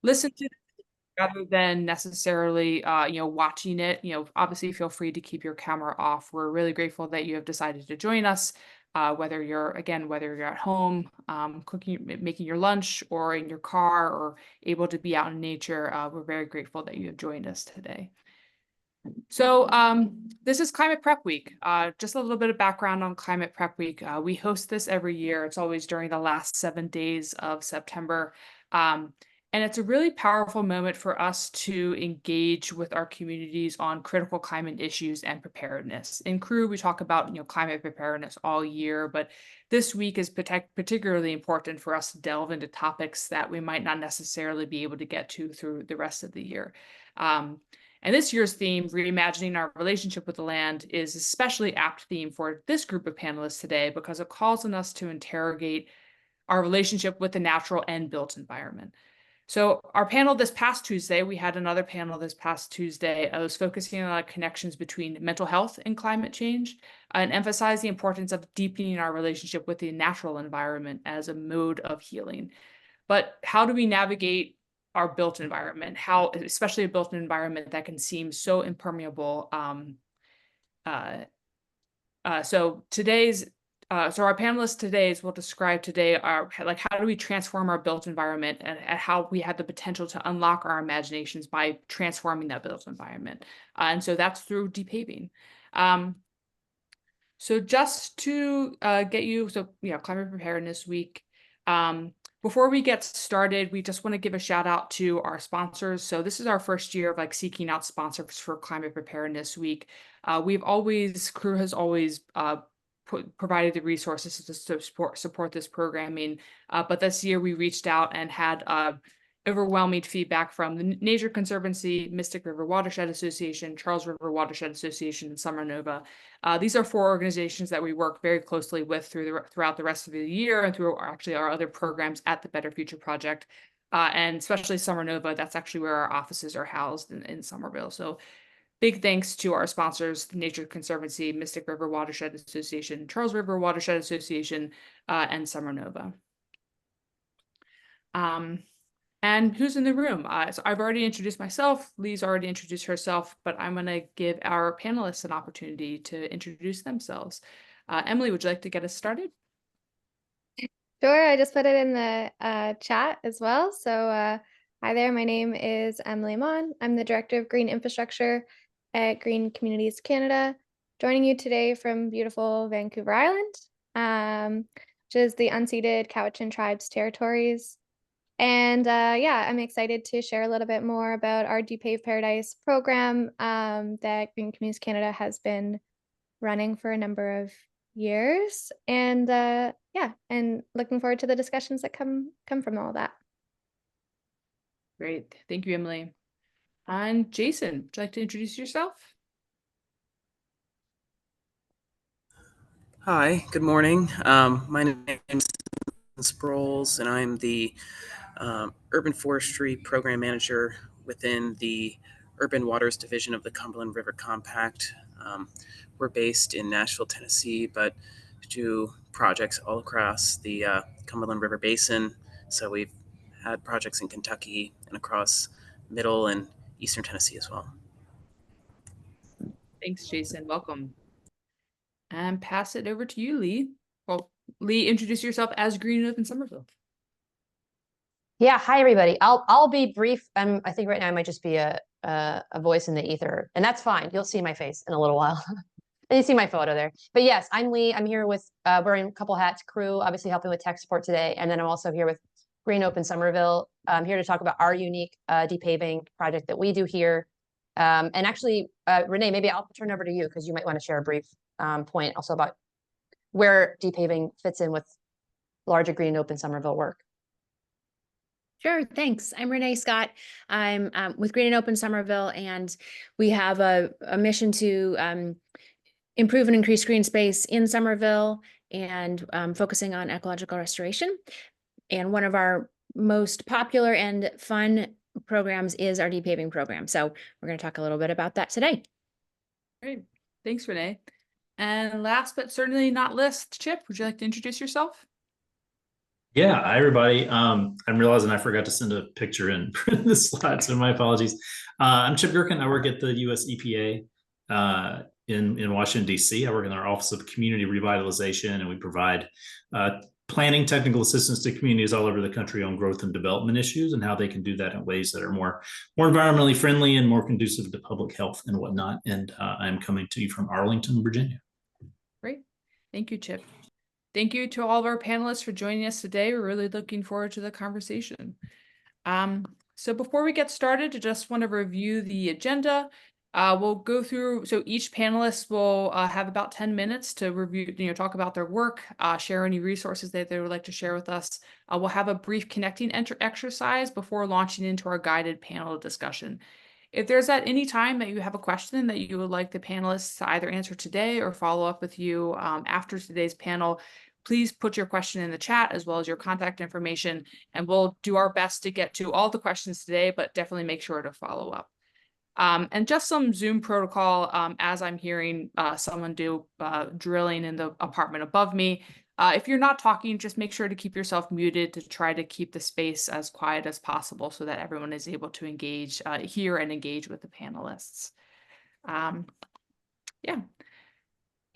listen to rather than necessarily, watching it. Obviously feel free to keep your camera off. We're really grateful that you have decided to join us, whether you're at home, cooking, making your lunch, or in your car, or able to be out in nature. We're very grateful that you have joined us today. So this is Climate Prep Week. Just a little bit of background on Climate Prep Week. We host this every year. It's always during the last 7 days of September. And it's a really powerful moment for us to engage with our communities on critical climate issues and preparedness. In Crew, we talk about climate preparedness all year, but this week is particularly important for us to delve into topics that we might not necessarily be able to get to through the rest of the year. And this year's theme, Reimagining Our Relationship with the Land, is especially apt theme for this group of panelists today because it calls on us to interrogate our relationship with the natural and built environment. So our panel this past Tuesday, we had another panel this past Tuesday. I was focusing on connections between mental health and climate change and emphasize the importance of deepening our relationship with the natural environment as a mode of healing. But how do we navigate our built environment, especially a built environment that can seem so impermeable? So our panelists today will describe today how do we transform our built environment and how we have the potential to unlock our imaginations by transforming that built environment. And so that's through depaving. So just to Climate Preparedness Week. Before we get started, we just want to give a shout out to our sponsors. So this is our first year of seeking out sponsors for Climate Preparedness Week. Crew has always provided the resources to support this programming. But this year we reached out and had overwhelming feedback from the Nature Conservancy, Mystic River Watershed Association, Charles River Watershed Association, and Summer Nova. These are 4 organizations that we work very closely with throughout the rest of the year and through our other programs at the Better Future Project. And especially Summer Nova, that's actually where our offices are housed in Somerville. So big thanks to our sponsors, the Nature Conservancy, Mystic River Watershed Association, Charles River Watershed Association, and Summer Nova. And who's in the room? So I've already introduced myself. Lee's already introduced herself, but I'm going to give our panelists an opportunity to introduce themselves. Emily, would you like to get us started? Sure, I just put it in the chat as well. So hi there, my name is Emily Mon. I'm the Director of Green Infrastructure at Green Communities Canada, joining you today from beautiful Vancouver Island, which is the unceded Cowichan Tribes territories. And I'm excited to share a little bit more about our Depave Paradise program that Green Communities Canada has been running for a number of years. And and looking forward to the discussions that come from all that. Great. Thank you, Emily. And Jason, would you like to introduce yourself? Hi, good morning. My name is Sproles, and I'm the Urban Forestry Program Manager within the Urban Waters Division of the Cumberland River Compact. We're based in Nashville, Tennessee, but do projects all across the Cumberland River Basin. So we've had projects in Kentucky and across Middle and Eastern Tennessee as well. Thanks, Jason. Welcome. And pass it over to you, Lee. Well, Lee, introduce yourself as Green Up in Somerville. Yeah, hi everybody. I'll be brief. I think right now I might just be a voice in the ether, and that's fine. You'll see my face in a little while. And you see my photo there. But yes, I'm Lee. I'm here with wearing a couple hats, Crew, obviously helping with tech support today, and then I'm also here with Green Open Somerville. I'm here to talk about our unique depaving project that we do here. And actually, Renee, maybe I'll turn over to you because you might want to share a brief point also about where depaving fits in with larger Green Open Somerville work. Sure, thanks. I'm Renee Scott. I'm with Green and Open Somerville, and we have a mission to improve and increase green space in Somerville and focusing on ecological restoration. And one of our most popular and fun programs is our depaving program. So we're going to talk a little bit about that today. Great. Thanks, Renee. And last but certainly not least, Chip, would you like to introduce yourself? Yeah, hi everybody. I'm realizing I forgot to send a picture in the slides, so my apologies. I'm Chip Gherkin. I work at the U.S. EPA in Washington, D.C. I work in our Office of Community Revitalization, and we provide planning technical assistance to communities all over the country on growth and development issues and how they can do that in ways that are more environmentally friendly and more conducive to public health and whatnot. And I'm coming to you from Arlington, Virginia. Great. Thank you, Chip. Thank you to all of our panelists for joining us today. We're really looking forward to the conversation. So before we get started, I just want to review the agenda. We'll go through, so each panelist will have about 10 minutes to review, talk about their work, share any resources that they would like to share with us. We'll have a brief connecting exercise before launching into our guided panel discussion. If there's at any time that you have a question that you would like the panelists to either answer today or follow up with you after today's panel, please put your question in the chat as well as your contact information, and we'll do our best to get to all the questions today, but definitely make sure to follow up. And just some Zoom protocol, as I'm hearing someone do drilling in the apartment above me. If you're not talking, just make sure to keep yourself muted to try to keep the space as quiet as possible so that everyone is able to engage, hear and engage with the panelists. Yeah.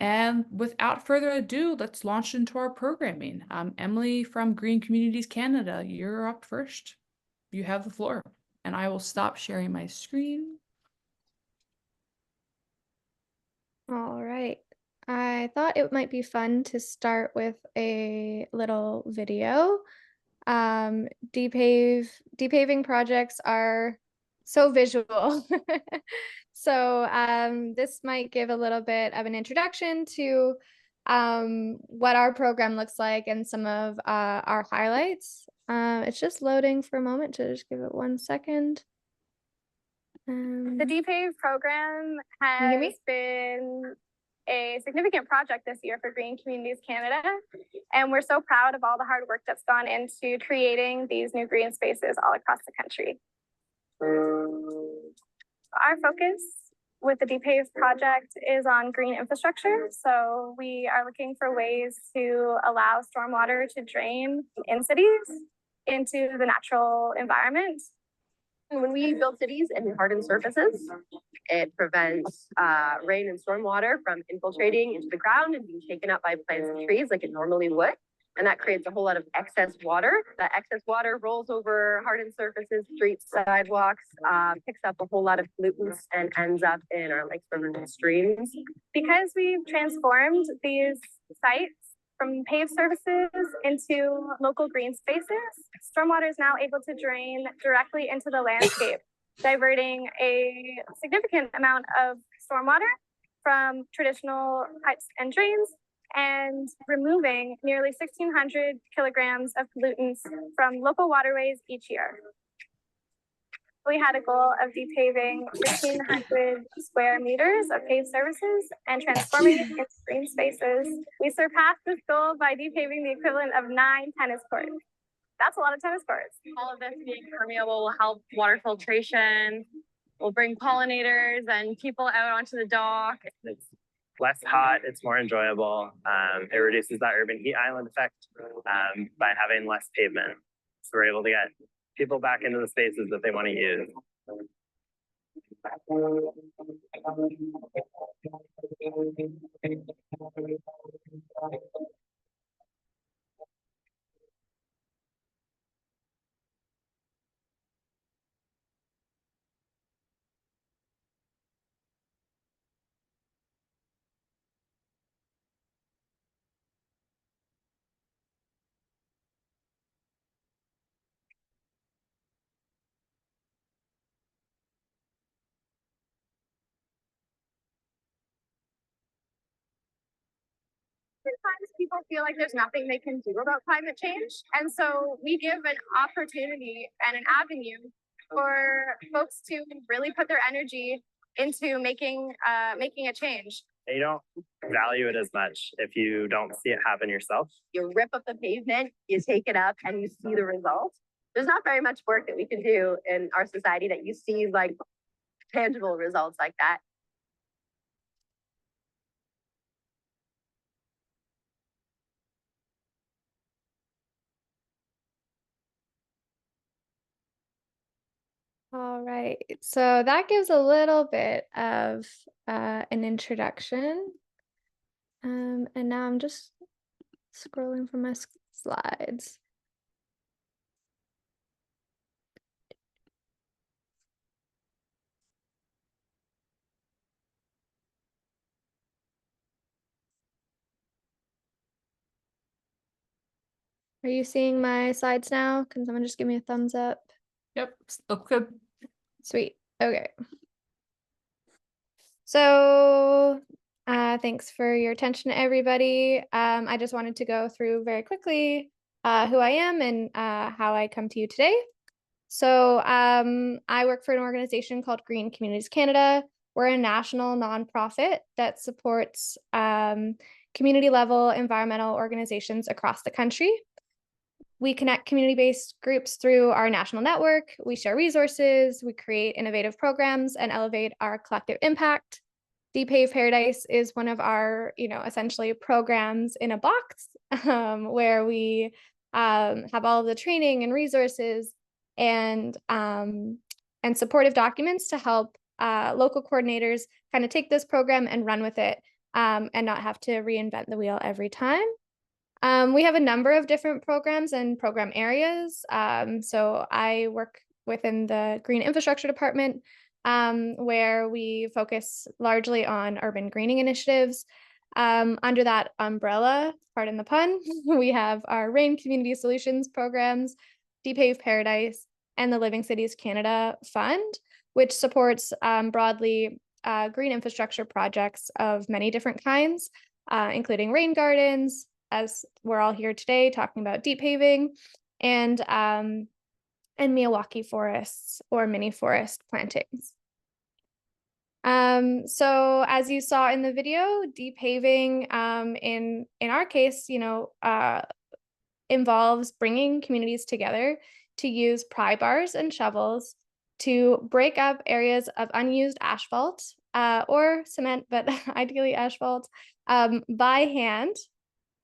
And without further ado, let's launch into our programming. Emily from Green Communities Canada, you're up first. You have the floor, and I will stop sharing my screen. All right. I thought it might be fun to start with a little video. Depaving projects are so visual. So this might give a little bit of an introduction to what our program looks like and some of our highlights. It's just loading for a moment, to just give it 1 second. The Depave program Can you hear has me? been a significant project this year for Green Communities Canada, and we're so proud of all the hard work that's gone into creating these new green spaces all across the country. Our focus with the Depave project is on green infrastructure. So we are looking for ways to allow stormwater to drain in cities into the natural environment. When we build cities and harden surfaces, it prevents rain and stormwater from infiltrating into the ground and being taken up by plants and trees like it normally would. And that creates a whole lot of excess water. That excess water rolls over hardened surfaces, streets, sidewalks, picks up a whole lot of pollutants and ends up in our lakes, rivers, and streams. Because we've transformed these sites from paved surfaces into local green spaces, stormwater is now able to drain directly into the landscape, diverting a significant amount of stormwater from traditional pipes and drains and removing nearly 1,600 kilograms of pollutants from local waterways each year. We had a goal of depaving 1,500 square meters of paved surfaces and transforming it into green spaces. We surpassed this goal by depaving the equivalent of 9 tennis courts. That's a lot of tennis courts. All of this being permeable will help water filtration, will bring pollinators and people out onto the dock. It's less hot, it's more enjoyable. It reduces that urban heat island effect by having less pavement. So we're able to get people back into the spaces that they want to use. Sometimes people feel like there's nothing they can do about climate change. And so we give an opportunity and an avenue for folks to really put their energy into making a change. You don't value it as much if you don't see it happen yourself. You rip up the pavement, you take it up, and you see the results. There's not very much work that we can do in our society that you see like tangible results like that. All right, so that gives a little bit of an introduction. And now I'm just scrolling from my slides. Are you seeing my slides now? Can someone just give me a thumbs up? Yep, look good. Sweet. Okay. So thanks for your attention, everybody. I just wanted to go through very quickly who I am and how I come to you today. So I work for an organization called Green Communities Canada. We're a national nonprofit that supports community level environmental organizations across the country. We connect community-based groups through our national network. We share resources, we create innovative programs, and elevate our collective impact. Depave Paradise is one of our, essentially programs in a box where we have all of the training and resources and supportive documents to help local coordinators kind of take this program and run with it and not have to reinvent the wheel every time. We have a number of different programs and program areas. So I work within the Green Infrastructure Department, where we focus largely on urban greening initiatives. Under that umbrella, pardon the pun, we have our Rain Community Solutions programs, Depave Paradise, and the Living Cities Canada Fund, which supports broadly green infrastructure projects of many different kinds, including rain gardens, as we're all here today talking about deep paving, and Miyawaki forests or mini forest plantings. So as you saw in the video, deep paving in our case, involves bringing communities together to use pry bars and shovels to break up areas of unused asphalt or cement, but ideally asphalt, by hand,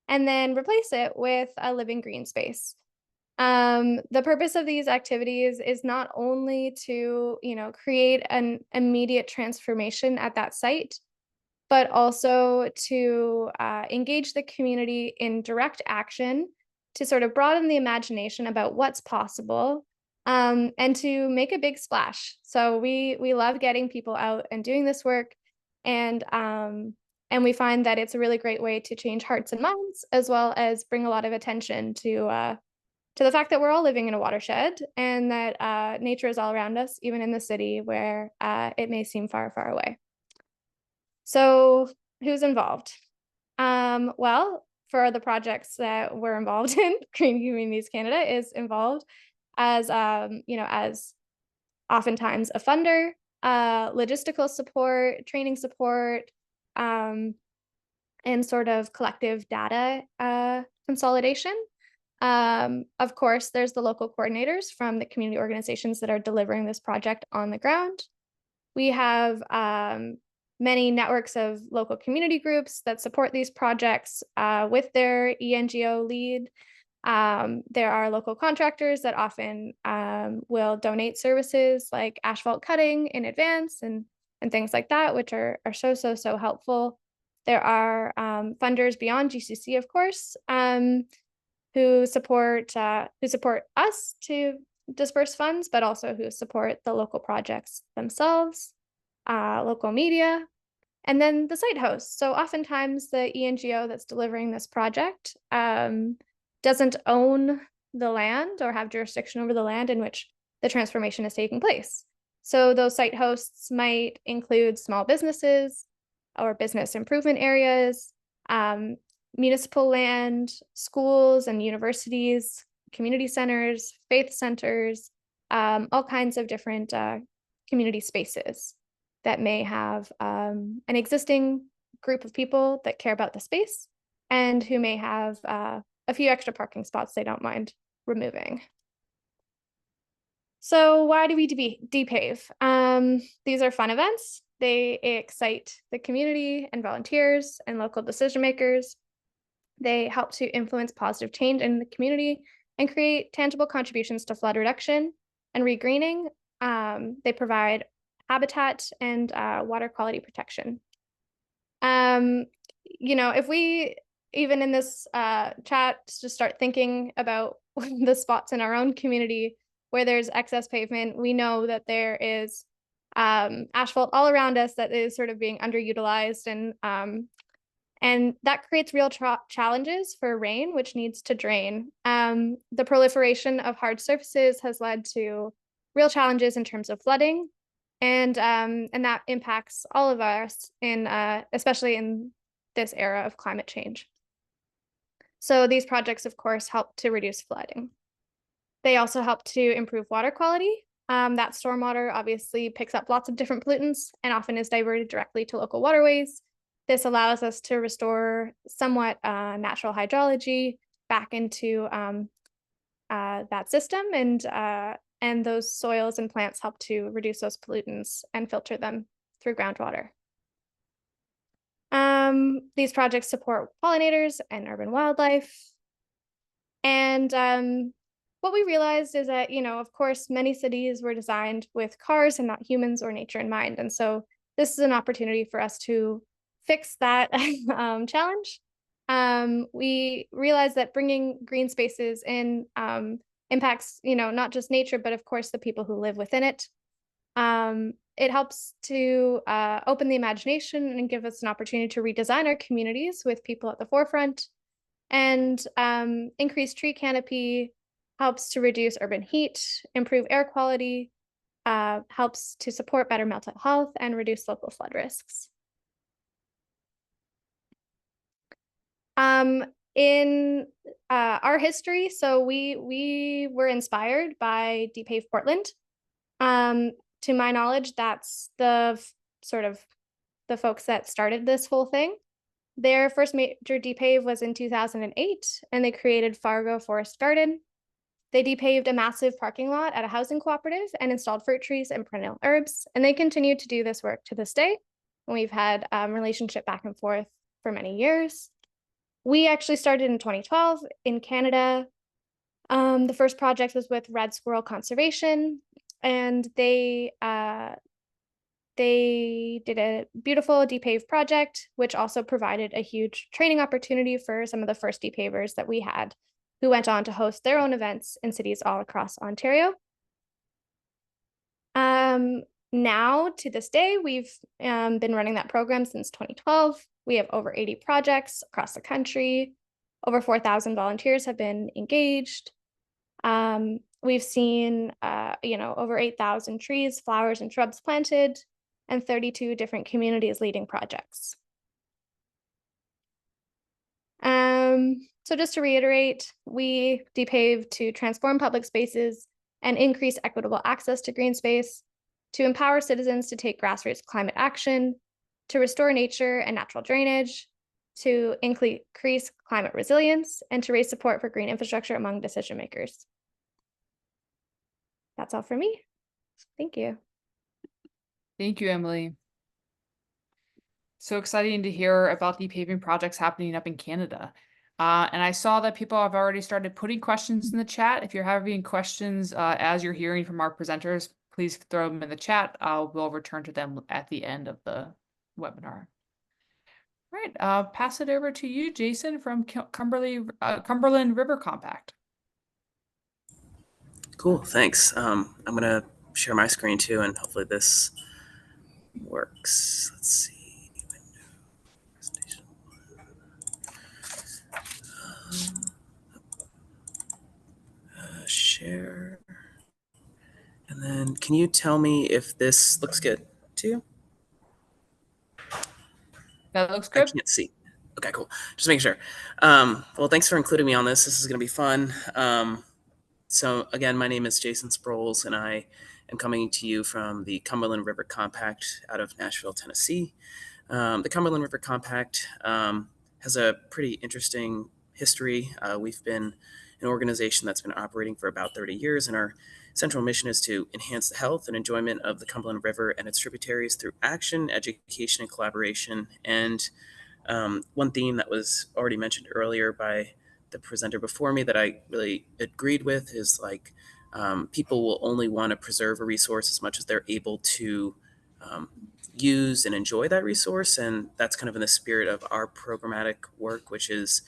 and then replace it with a living green space. The purpose of these activities is not only to, create an immediate transformation at that site, but also to engage the community in direct action to sort of broaden the imagination about what's possible, and to make a big splash. So we love getting people out and doing this work, and we find that it's a really great way to change hearts and minds, as well as bring a lot of attention to the fact that we're all living in a watershed and that nature is all around us, even in the city where it may seem far, far away. So who's involved? Well, for the projects that we're involved in, Green Communities Canada is involved as, as oftentimes a funder, logistical support, training support, and sort of collective data consolidation. Of course, there's the local coordinators from the community organizations that are delivering this project on the ground. We have many networks of local community groups that support these projects with their ENGO lead. There are local contractors that often will donate services like asphalt cutting in advance and things like that, which are so helpful. There are funders beyond GCC, of course, who support us to disperse funds, but also who support the local projects themselves, local media, and then the site hosts. So oftentimes the ENGO that's delivering this project doesn't own the land or have jurisdiction over the land in which the transformation is taking place. So those site hosts might include small businesses or business improvement areas, municipal land, schools and universities, community centers, faith centers, all kinds of different community spaces that may have an existing group of people that care about the space and who may have a few extra parking spots they don't mind removing. So why do we depave? These are fun events. They excite the community and volunteers and local decision makers. They help to influence positive change in the community and create tangible contributions to flood reduction and regreening. They provide habitat and water quality protection. If we even in this chat just start thinking about the spots in our own community where there's excess pavement, we know that there is asphalt all around us that is sort of being underutilized, and that creates real challenges for rain, which needs to drain. The proliferation of hard surfaces has led to real challenges in terms of flooding, and that impacts all of us especially in this era of climate change. So these projects, of course, help to reduce flooding. They also help to improve water quality. That stormwater obviously picks up lots of different pollutants and often is diverted directly to local waterways. This allows us to restore somewhat natural hydrology back into that system, and those soils and plants help to reduce those pollutants and filter them through groundwater. These projects support pollinators and urban wildlife. And what we realized is that, of course, many cities were designed with cars and not humans or nature in mind. And so this is an opportunity for us to fix that challenge. We realized that bringing green spaces in impacts, not just nature, but of course the people who live within it. It helps to open the imagination and give us an opportunity to redesign our communities with people at the forefront. And increased tree canopy helps to reduce urban heat, improve air quality, helps to support better mental health, and reduce local flood risks. In our history, so we were inspired by Depave Portland. To my knowledge, that's the folks that started this whole thing. Their first major depave was in 2008, and they created Fargo Forest Garden. They depaved a massive parking lot at a housing cooperative and installed fruit trees and perennial herbs, and they continue to do this work to this day. And we've had a relationship back and forth for many years. We actually started in 2012 in Canada. The first project was with Red Squirrel Conservation, and they did a beautiful depave project, which also provided a huge training opportunity for some of the first depavers that we had, who went on to host their own events in cities all across Ontario. Now, to this day, we've been running that program since 2012. We have over 80 projects across the country. Over 4,000 volunteers have been engaged. We've seen, over 8,000 trees, flowers, and shrubs planted, and 32 different communities leading projects. So just to reiterate, we depave to transform public spaces and increase equitable access to green space, to empower citizens to take grassroots climate action, to restore nature and natural drainage, to increase climate resilience, and to raise support for green infrastructure among decision makers. That's all for me. Thank you. Thank you, Emily. So exciting to hear about the paving projects happening up in Canada. And I saw that people have already started putting questions in the chat. If you're having questions as you're hearing from our presenters, please throw them in the chat. We'll return to them at the end of the webinar. All right, pass it over to you, Jason, from Cumberland River Compact. Cool, thanks. I'm gonna share my screen too, and hopefully this works. Let's see. Share. And then can you tell me if this looks good to you? That looks I good. can't see. Okay, cool. Just making sure. Well, thanks for including me on this. This is going to be fun. So again, my name is Jason Sproles, and I am coming to you from the Cumberland River Compact out of Nashville, Tennessee. The Cumberland River Compact has a pretty interesting history. We've been an organization that's been operating for about 30 years, and our central mission is to enhance the health and enjoyment of the Cumberland River and its tributaries through action, education, and collaboration. And one theme that was already mentioned earlier by the presenter before me that I really agreed with is people will only want to preserve a resource as much as they're able to use and enjoy that resource. And that's kind of in the spirit of our programmatic work, which is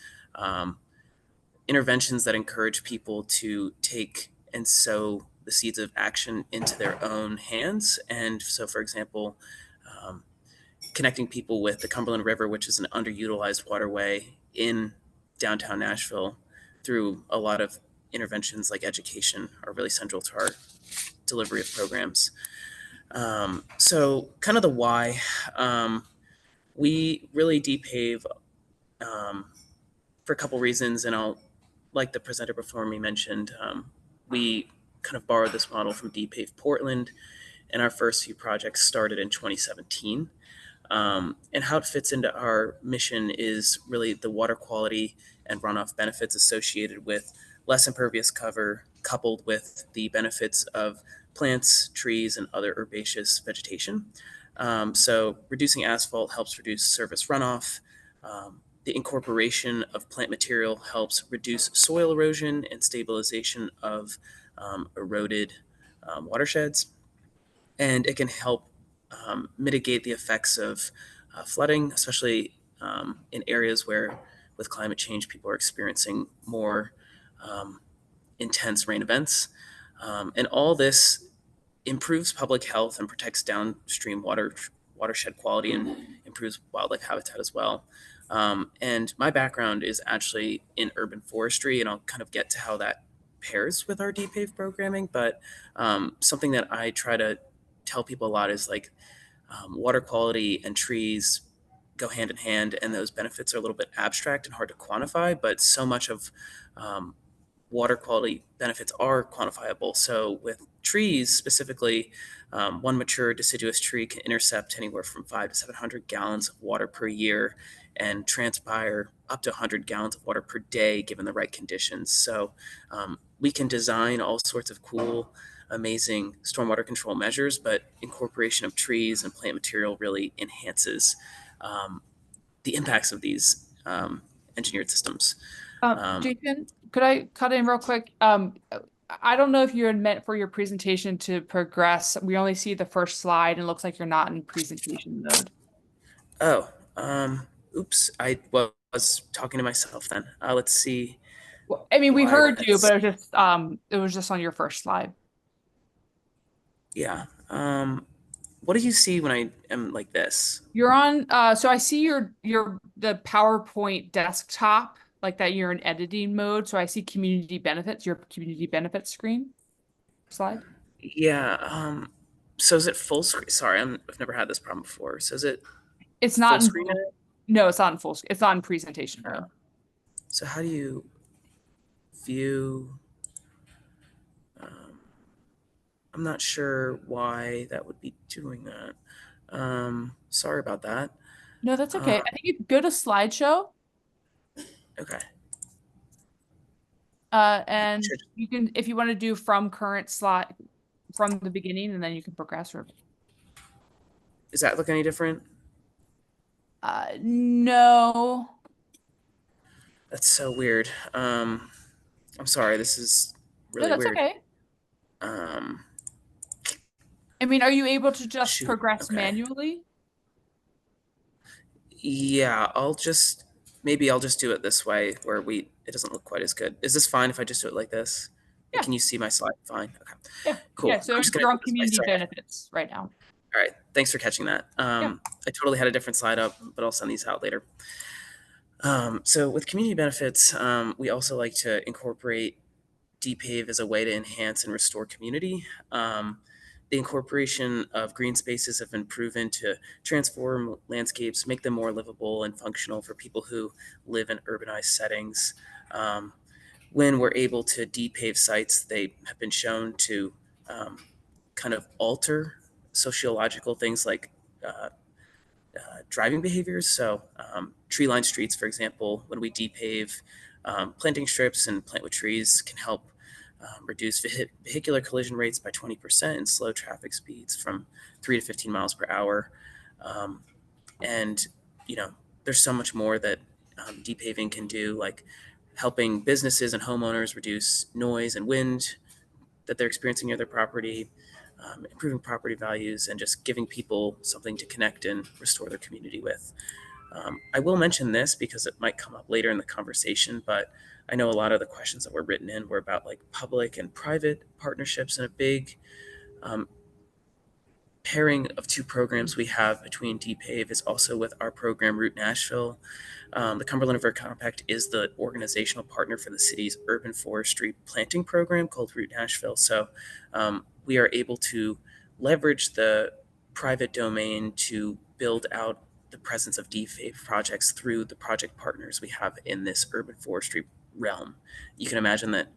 interventions that encourage people to take and sow the seeds of action into their own hands. And so, for example, connecting people with the Cumberland River, which is an underutilized waterway in downtown Nashville, through a lot of interventions like education, are really central to our delivery of programs. So kind of the why, we really depave for a couple reasons, and I'll, like the presenter before me mentioned, we kind of borrowed this model from Depave Portland, and our first few projects started in 2017. And how it fits into our mission is really the water quality and runoff benefits associated with less impervious cover, coupled with the benefits of plants, trees, and other herbaceous vegetation. So reducing asphalt helps reduce surface runoff. The incorporation of plant material helps reduce soil erosion and stabilization of eroded watersheds. And it can help mitigate the effects of flooding, especially in areas where, with climate change, people are experiencing more intense rain events. And all this improves public health and protects downstream watershed quality and improves wildlife habitat as well. And my background is actually in urban forestry, and I'll kind of get to how that pairs with our DPAVE programming. But something that I try to tell people a lot is like water quality and trees go hand in hand, and those benefits are a little bit abstract and hard to quantify, but so much of water quality benefits are quantifiable. So with trees specifically, one mature deciduous tree can intercept anywhere from 500 to 700 gallons of water per year and transpire up to 100 gallons of water per day given the right conditions. So we can design all sorts of cool, amazing stormwater control measures, but incorporation of trees and plant material really enhances the impacts of these engineered systems. Jason, could I cut in real quick? I don't know if you had meant for your presentation to progress. We only see the first slide and it looks like you're not in presentation mode. Oh, oops. I was talking to myself then. Let's see. Well, I mean, we heard you, that's- but it was just on your first slide. Yeah. What do you see when I am like this? You're on, so I see the PowerPoint desktop, like that you're in editing mode. So I see community benefits, your community benefits screen slide. Yeah. So is it full screen? Sorry, I've never had this problem before. So is it It's full not in screen? no, it's not in full screen. It's not in presentation mode. So how do you view? I'm not sure why that would be doing that. Sorry about that. No, that's okay. I think you go to slideshow. Okay. And Sure. you can, if you want to do from current slide from the beginning, and then you can progress. Or Does that look any different? no. That's so weird. I'm sorry. This is really No, that's weird. okay. I mean, are you able to just Shoot, progress okay. manually? Yeah, maybe I'll just do it this way where it doesn't look quite as good. Is this fine if I just do it like this? Yeah. Can you see my slide? Fine. Okay. Yeah. Cool. Yeah. So I'm just gonna you're do on it this way. community Sorry. benefits right now. All right. Thanks for catching that. I totally had a different slide up, but I'll send these out later. So with community benefits, we also like to incorporate Depave as a way to enhance and restore community. The incorporation of green spaces have been proven to transform landscapes, make them more livable and functional for people who live in urbanized settings. When we're able to depave sites, they have been shown to kind of alter sociological things like driving behaviors. So tree-lined streets, for example, when we depave, planting strips and plant with trees can help reduce vehicular collision rates by 20% and slow traffic speeds from 3 to 15 miles per hour. And, there's so much more that depaving can do, like helping businesses and homeowners reduce noise and wind that they're experiencing near their property, improving property values, and just giving people something to connect and restore their community with. I will mention this because it might come up later in the conversation, but I know a lot of the questions that were written in were about like public and private partnerships, and a big um, pairing of two programs we have between Depave is also with our program Route Nashville. The Cumberland River Compact is the organizational partner for the city's urban forestry planting program called Route Nashville. So we are able to leverage the private domain to build out the presence of Depave projects through the project partners we have in this urban forestry realm. You can imagine that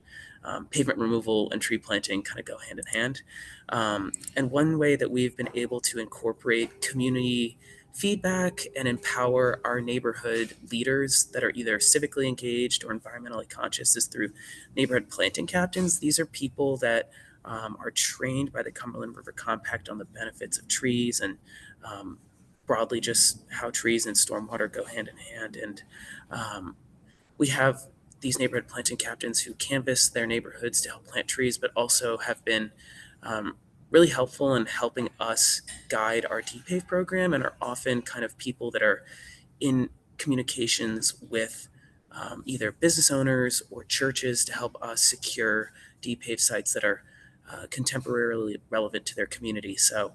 pavement removal and tree planting kind of go hand in hand. And one way that we've been able to incorporate community feedback and empower our neighborhood leaders that are either civically engaged or environmentally conscious is through neighborhood planting captains. These are people that are trained by the Cumberland River Compact on the benefits of trees and broadly just how trees and stormwater go hand in hand. And we have these neighborhood planting captains who canvass their neighborhoods to help plant trees, but also have been really helpful in helping us guide our DPAVE program and are often kind of people that are in communications with either business owners or churches to help us secure DPAVE sites that are contemporarily relevant to their community. So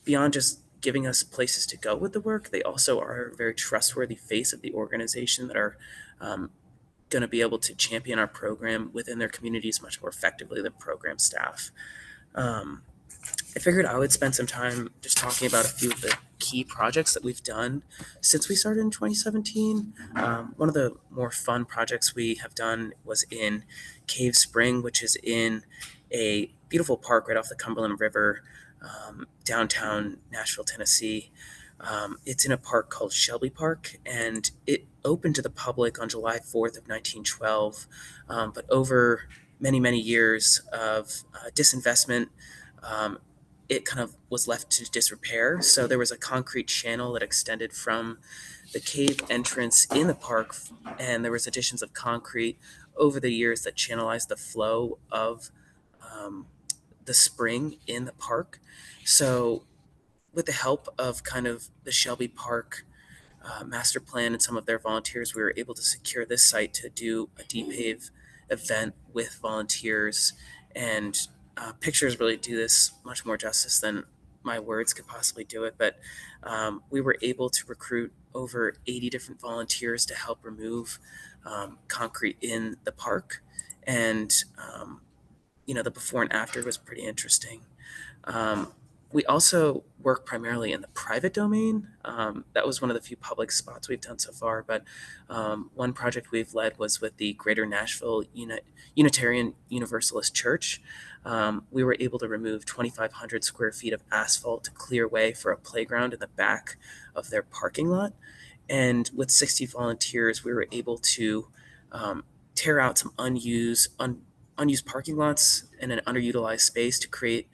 beyond just giving us places to go with the work, they also are a very trustworthy face of the organization that are going to be able to champion our program within their communities much more effectively than program staff. I figured I would spend some time just talking about a few of the key projects that we've done since we started in 2017. One of the more fun projects we have done was in Cave Spring, which is in a beautiful park right off the Cumberland River, downtown Nashville, Tennessee. It's in a park called Shelby Park, and it opened to the public on July 4th of 1912. But over many, many years of disinvestment, it kind of was left to disrepair. So there was a concrete channel that extended from the cave entrance in the park, and there was additions of concrete over the years that channelized the flow of the spring in the park. So with the help of kind of the Shelby Park master plan and some of their volunteers, we were able to secure this site to do a DPAVE event with volunteers. And pictures really do this much more justice than my words could possibly do it. But we were able to recruit over 80 different volunteers to help remove concrete in the park. And, the before and after was pretty interesting. We also work primarily in the private domain. That was one of the few public spots we've done so far, but one project we've led was with the Greater Nashville Unitarian Universalist Church. We were able to remove 2,500 square feet of asphalt to clear way for a playground in the back of their parking lot. And with 60 volunteers, we were able to tear out some unused parking lots and an underutilized space to create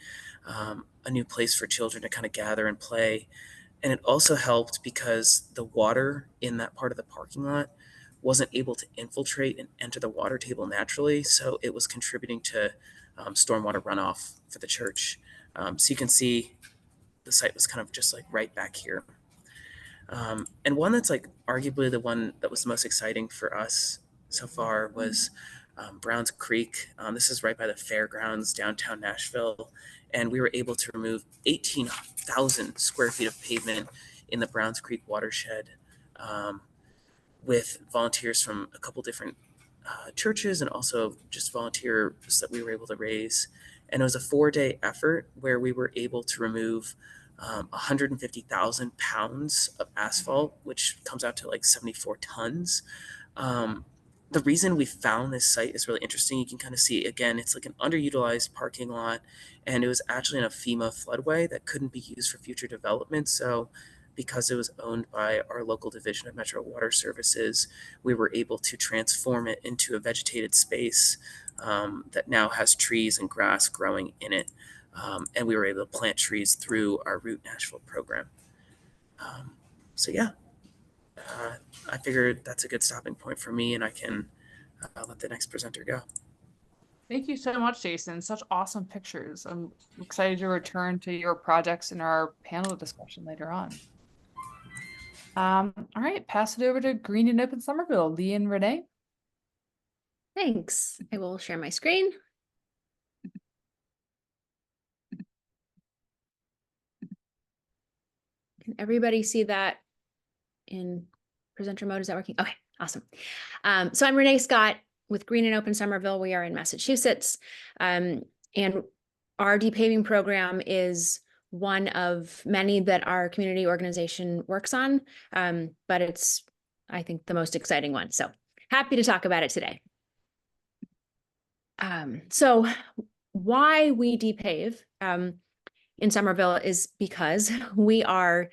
a new place for children to kind of gather and play. And it also helped because the water in that part of the parking lot wasn't able to infiltrate and enter the water table naturally. So it was contributing to stormwater runoff for the church. So you can see the site was kind of just like right back here. And one that's like arguably the one that was the most exciting for us so far was Browns Creek. This is right by the fairgrounds, downtown Nashville. And we were able to remove 18,000 square feet of pavement in the Browns Creek watershed with volunteers from a couple different churches and also just volunteers that we were able to raise. And it was a 4-day effort where we were able to remove 150,000 pounds of asphalt, which comes out to like 74 tons. The reason we found this site is really interesting. You can kind of see, again, it's like an underutilized parking lot, and it was actually in a FEMA floodway that couldn't be used for future development. So because it was owned by our local division of Metro Water Services, we were able to transform it into a vegetated space that now has trees and grass growing in it. And we were able to plant trees through our Route Nashville program. So yeah, I figured that's a good stopping point for me, and I can let the next presenter go. Thank you so much, Jason. Such awesome pictures. I'm excited to return to your projects in our panel discussion later on. All right, pass it over to Green and Open Somerville, Lee and Renee. Thanks. I will share my screen. Can everybody see that in presenter mode? Is that working? Okay, awesome. So I'm Renee Scott with Green and Open Somerville. We are in Massachusetts. And our depaving program is one of many that our community organization works on, but it's, I think, the most exciting one. So happy to talk about it today. So why we depave in Somerville is because we are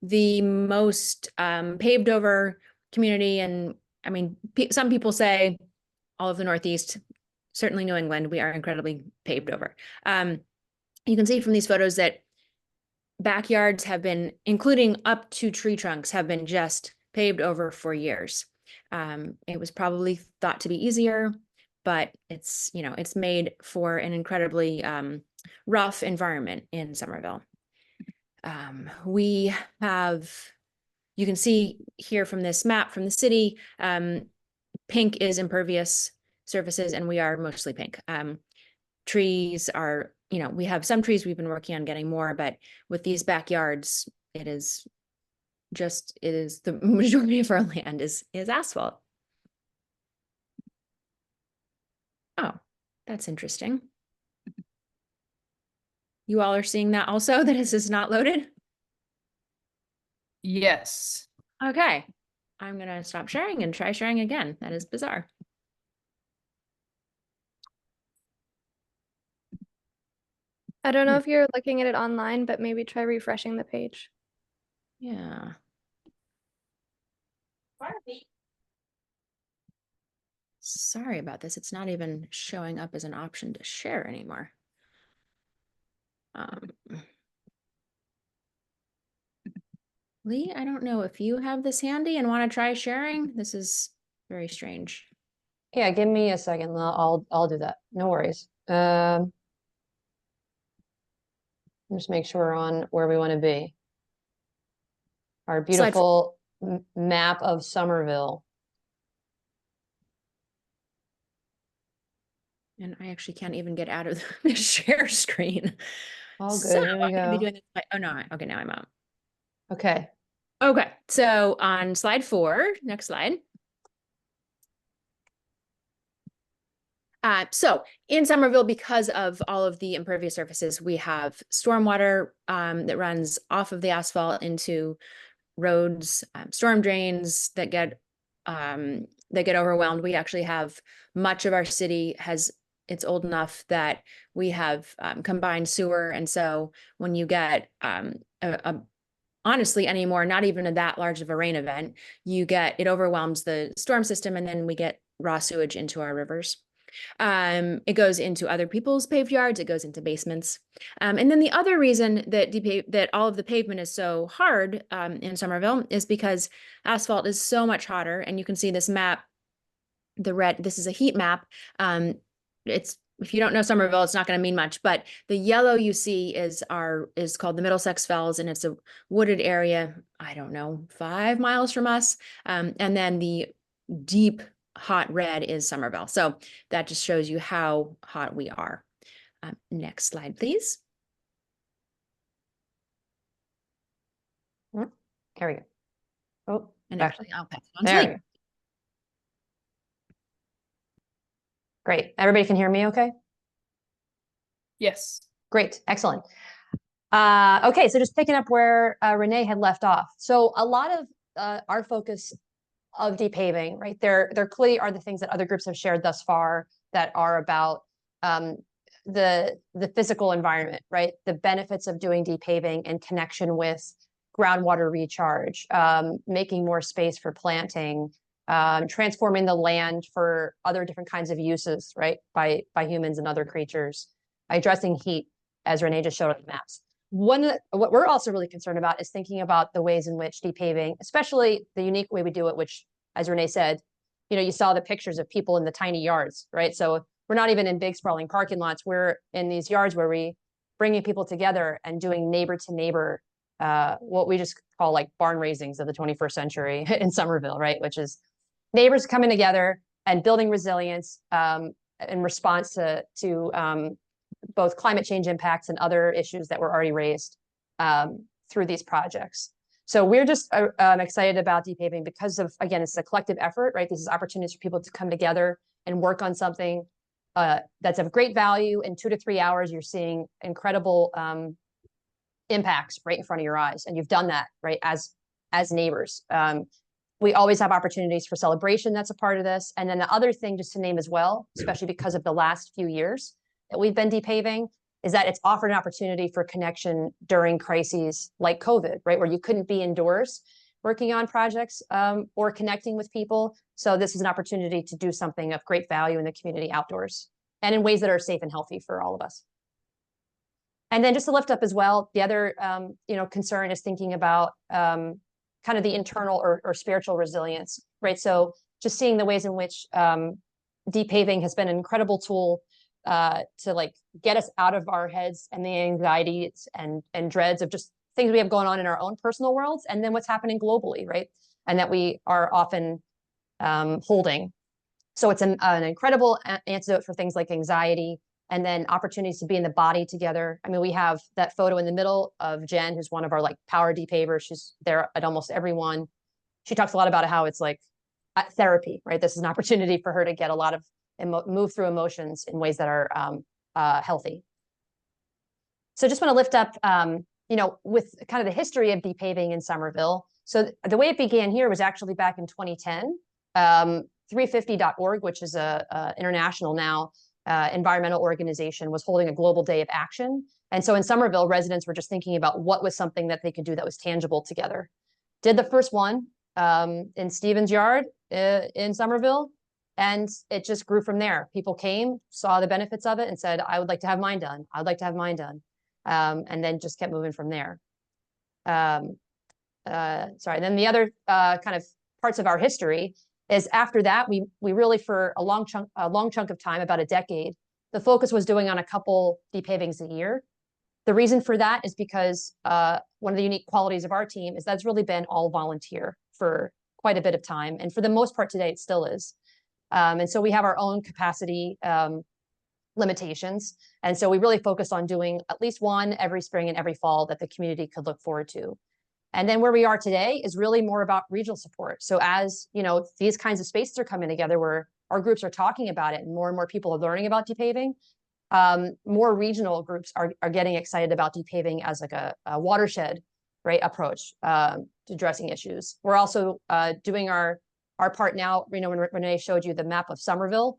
the most paved over community. And I mean, some people say all of the Northeast, certainly New England, we are incredibly paved over. You can see from these photos that backyards have been, including up to tree trunks, have been just paved over for years. It was probably thought to be easier, but it's, you know, it's made for an incredibly rough environment in Somerville. We have, you can see here from this map from the city, pink is impervious surfaces, and we are mostly pink. Trees are, you know, we have some trees we've been working on getting more, but with these backyards, it is the majority of our land is asphalt. Oh, that's interesting. You all are seeing that also, that this is not loaded? Yes. Okay, I'm gonna stop sharing and try sharing again. That is bizarre. I don't know if you're looking at it online, but maybe try refreshing the page. Yeah. Sorry about this. It's not even showing up as an option to share anymore. Lee, I don't know if you have this handy and want to try sharing. This is very strange. Yeah, give me a second. I'll do that. No worries. Just make sure we're on where we want to be. Our beautiful map of Somerville. And I actually can't even get out of the share screen. All good. So Here we I'm gonna be go. doing this. Oh no. Okay, now I'm out. Okay. Okay, so on slide 4, next slide. So in Somerville, because of all of the impervious surfaces, we have stormwater that runs off of the asphalt into roads, storm drains that get overwhelmed. We actually have much of our city it's old enough that we have combined sewer, and so when you get honestly anymore, not even that large of a rain event, it overwhelms the storm system, and then we get raw sewage into our rivers. It goes into other people's paved yards, it goes into basements. And then the other reason that all of the pavement is so hard in Somerville is because asphalt is so much hotter. And you can see this map, the red, this is a heat map. If you don't know Somerville, it's not going to mean much, but the yellow you see is called the Middlesex Fells, and it's a wooded area, I don't know, 5 miles from us. And then the deep hot red is Somerville. So that just shows you how hot we are. Next slide, please. There we go. Oh, and back. Actually, I'll pass it on There to we Lee. go. Great. Everybody can hear me okay? Yes. Great. Excellent. Okay, so just picking up where Renee had left off. So a lot of our focus of depaving, right? There clearly are the things that other groups have shared thus far that are about the physical environment, right? The benefits of doing depaving in connection with groundwater recharge, making more space for planting, transforming the land for other different kinds of uses, right? By humans and other creatures, addressing heat, as Renee just showed on the maps. What we're also really concerned about is thinking about the ways in which depaving, especially the unique way we do it, which, as Renee said, you know, you saw the pictures of people in the tiny yards, right? So we're not even in big sprawling parking lots. We're in these yards where we bringing people together and doing neighbor to neighbor, what we just call like barn raisings of the 21st century in Somerville, right? Which is neighbors coming together and building resilience in response to both climate change impacts and other issues that were already raised through these projects. So we're just excited about Depaving because of, again, it's a collective effort, right? This is opportunities for people to come together and work on something that's of great value. In 2 to 3 hours, you're seeing incredible impacts right in front of your eyes. And you've done that, right, as neighbors. We always have opportunities for celebration that's a part of this. And then the other thing, just to name as well, especially because of the last few years that we've been Depaving, is that it's offered an opportunity for connection during crises like COVID, right? Where you couldn't be indoors working on projects or connecting with people. So this is an opportunity to do something of great value in the community outdoors and in ways that are safe and healthy for all of us. And then just to lift up as well, the other concern is thinking about kind of the internal or spiritual resilience, right? So just seeing the ways in which Depaving has been an incredible tool to like get us out of our heads and the anxieties and dreads of just things we have going on in our own personal worlds, and then what's happening globally, right? And that we are often holding. So it's an incredible antidote for things like anxiety, and then opportunities to be in the body together. I mean, we have that photo in the middle of Jen, who's one of our like power Depavers. She's there at almost every one. She talks a lot about how it's like therapy, right? This is an opportunity for her to get a lot of move through emotions in ways that are healthy. So just want to lift up, with kind of the history of Depaving in Somerville. So the way it began here was actually back in 2010. 350.org, which is a international now environmental organization, was holding a global day of action. And so in Somerville, residents were just thinking about what was something that they could do that was tangible together. Did the first one in Stevens Yard in Somerville, and it just grew from there. People came, saw the benefits of it, and said, I would like to have mine done. I would like to have mine done. And then just kept moving from there. Then the other kind of parts of our history is after that, we really, for a long chunk of time, about a decade, the focus was doing on a couple Depavings a year. The reason for that is because one of the unique qualities of our team is that's really been all volunteer for quite a bit of time. And for the most part today, it still is. And so we have our own capacity limitations. And so we really focus on doing at least one every spring and every fall that the community could look forward to. And then where we are today is really more about regional support. So as these kinds of spaces are coming together where our groups are talking about it and more people are learning about Depaving, more regional groups are getting excited about Depaving as like a watershed, right, approach to addressing issues. We're also doing our part now. When Renee showed you the map of Somerville,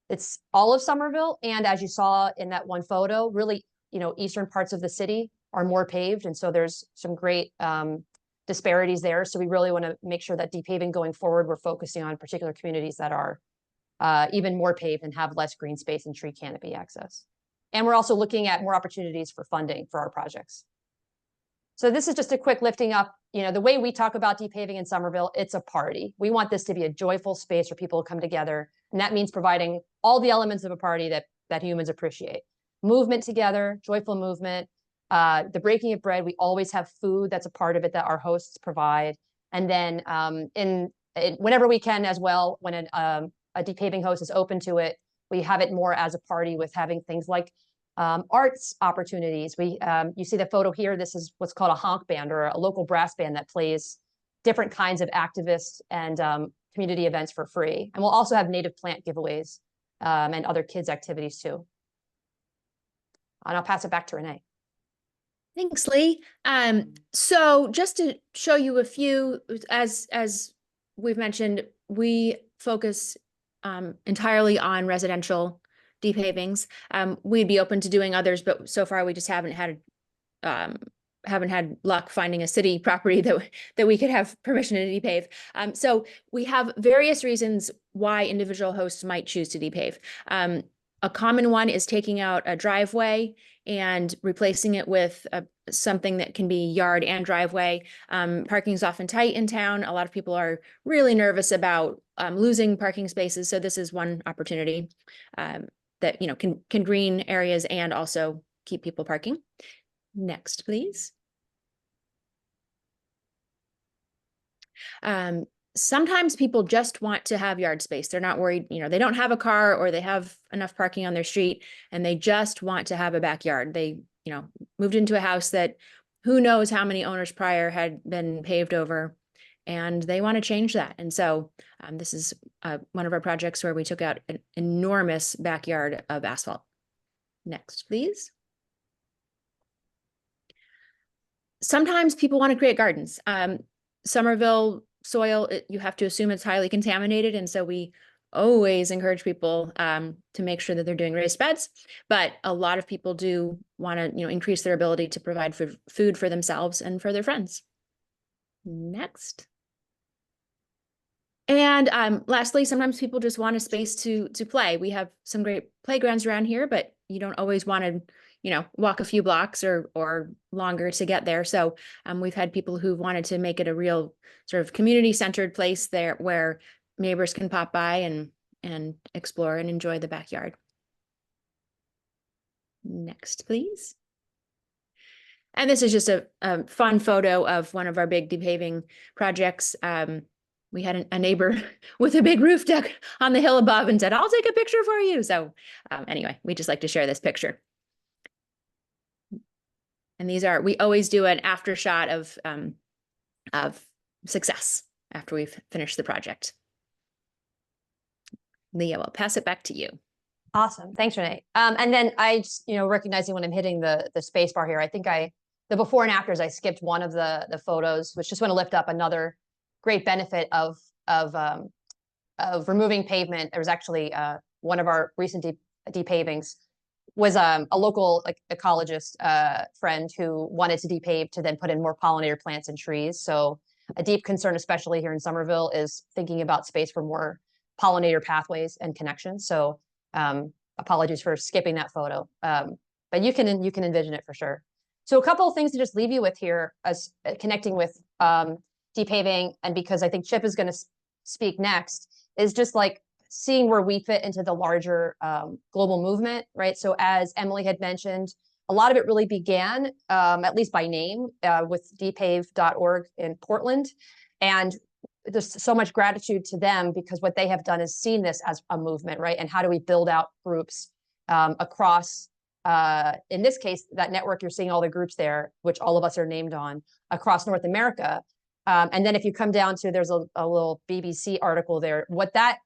it's all of Somerville. And as you saw in that one photo, really, eastern parts of the city are more paved. And so there's some great disparities there. So we really want to make sure that Depaving going forward, we're focusing on particular communities that are even more paved and have less green space and tree canopy access. And we're also looking at more opportunities for funding for our projects. So this is just a quick lifting up, the way we talk about Depaving in Somerville, it's a party. We want this to be a joyful space for people to come together. And that means providing all the elements of a party that humans appreciate. Movement together, joyful movement, the breaking of bread. We always have food that's a part of it that our hosts provide. And then whenever we can as well, when a Depaving host is open to it, we have it more as a party with having things like arts opportunities. You see the photo here. This is what's called a honk band, or a local brass band that plays different kinds of activists and community events for free. And we'll also have native plant giveaways and other kids activities too. And I'll pass it back to Renee. Thanks, Lee. So just to show you a few, as we've mentioned, we focus entirely on residential Depavings. We'd be open to doing others, but so far we just haven't had luck finding a city property that we could have permission to Depave. So we have various reasons why individual hosts might choose to Depave. A common one is taking out a driveway and replacing it with something that can be yard and driveway. Parking is often tight in town. A lot of people are really nervous about losing parking spaces. So this is one opportunity. that, you know, can green areas and also keep people parking. Next, please. Sometimes people just want to have yard space. They're not worried, you know, they don't have a car or they have enough parking on their street and they just want to have a backyard. They, you know, moved into a house that who knows how many owners prior had been paved over, and they want to change that. And so this is one of our projects where we took out an enormous backyard of asphalt. Next, please. Sometimes people want to create gardens. Somerville soil, you have to assume it's highly contaminated. And so we always encourage people to make sure that they're doing raised beds. But a lot of people do want to, you know, increase their ability to provide food for themselves and for their friends. Next. And lastly, sometimes people just want a space to play. We have some great playgrounds around here, but you don't always want to, you know, walk a few blocks or longer to get there. So we've had people who wanted to make it a real sort of community-centered place there where neighbors can pop by and explore and enjoy the backyard. Next, please. And this is just a fun photo of one of our big depaving projects. We had a neighbor with a big roof deck on the hill above and said, "I'll take a picture for you." So anyway, we just like to share this picture. And these are, we always do an after shot of success after we've finished the project. Leah, I'll pass it back to you. Awesome. Thanks, Renee. And then I just, you know, recognizing when I'm hitting the space bar here, I think the before and afters, I skipped one of the photos, which just want to lift up another great benefit of removing pavement. There was actually one of our recent depavings was a local ecologist friend who wanted to depave to then put in more pollinator plants and trees. So a deep concern, especially here in Somerville, is thinking about space for more pollinator pathways and connections. So apologies for skipping that photo, but you can envision it for sure. So a couple of things to just leave you with here as connecting with depaving, and because I think Chip is going to speak next, is just like seeing where we fit into the larger global movement, right? So as Emily had mentioned, a lot of it really began, at least by name, with depave.org in Portland. And there's so much gratitude to them because what they have done is seen this as a movement, right? And how do we build out groups across, in this case, that network, you're seeing all the groups there, which all of us are named on, across North America. And then if you come down to, there's a little BBC article there. What that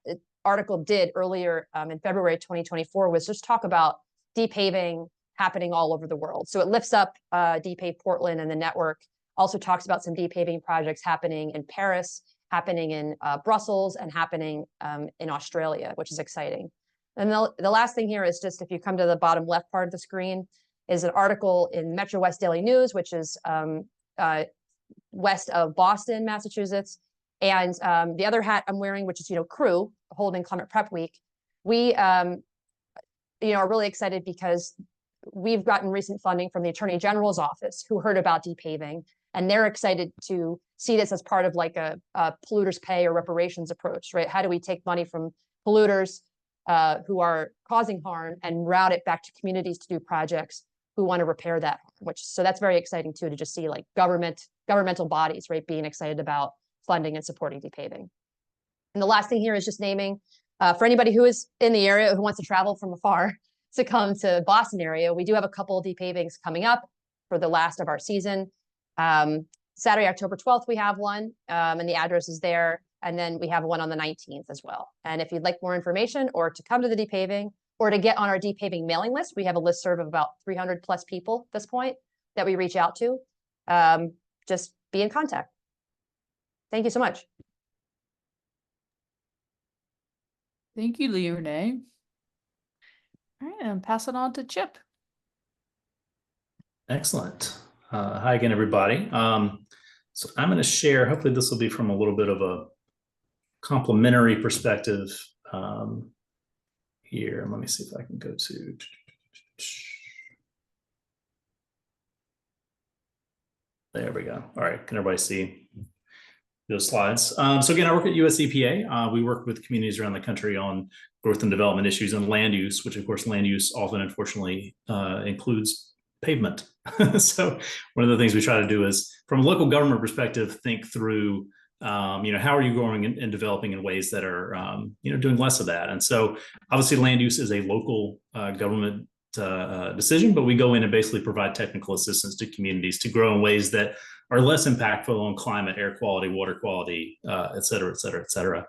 article did earlier in February 2024 was just talk about depaving happening all over the world. So it lifts up Depave Portland and the network, also talks about some depaving projects happening in Paris, happening in Brussels, and happening in Australia, which is exciting. And the last thing here is just, if you come to the bottom left part of the screen, is an article in Metro West Daily News, which is west of Boston, Massachusetts. And the other hat I'm wearing, which is, crew holding Climate Prep Week. We, are really excited because we've gotten recent funding from the Attorney General's office, who heard about depaving, and they're excited to see this as part of like a polluters pay or reparations approach, right? How do we take money from polluters who are causing harm and route it back to communities to do projects who want to repair that, so that's very exciting too, to just see like governmental bodies, right, being excited about funding and supporting depaving. And the last thing here is just naming, for anybody who is in the area who wants to travel from afar to come to Boston area, we do have a couple of depavings coming up for the last of our season. Saturday, October 12th, we have one, and the address is there. And then we have one on the 19th as well. And if you'd like more information or to come to the depaving or to get on our depaving mailing list, we have a listserv of about 300 plus people at this point that we reach out to. Just be in contact. Thank you so much. Thank you, Leah Renee. All right, and pass it on to Chip. Excellent. Hi again, everybody. So I'm going to share, hopefully this will be from a little bit of a complementary perspective here. Let me see if I can go to. There we go. All right, can everybody see? those slides. So again, I work at US EPA. We work with communities around the country on growth and development issues and land use, which of course land use often unfortunately includes pavement. So one of the things we try to do is, from a local government perspective, think through how are you growing and developing in ways that are doing less of that. And so obviously land use is a local government decision, but we go in and basically provide technical assistance to communities to grow in ways that are less impactful on climate, air quality, water quality, et cetera, et cetera, et cetera.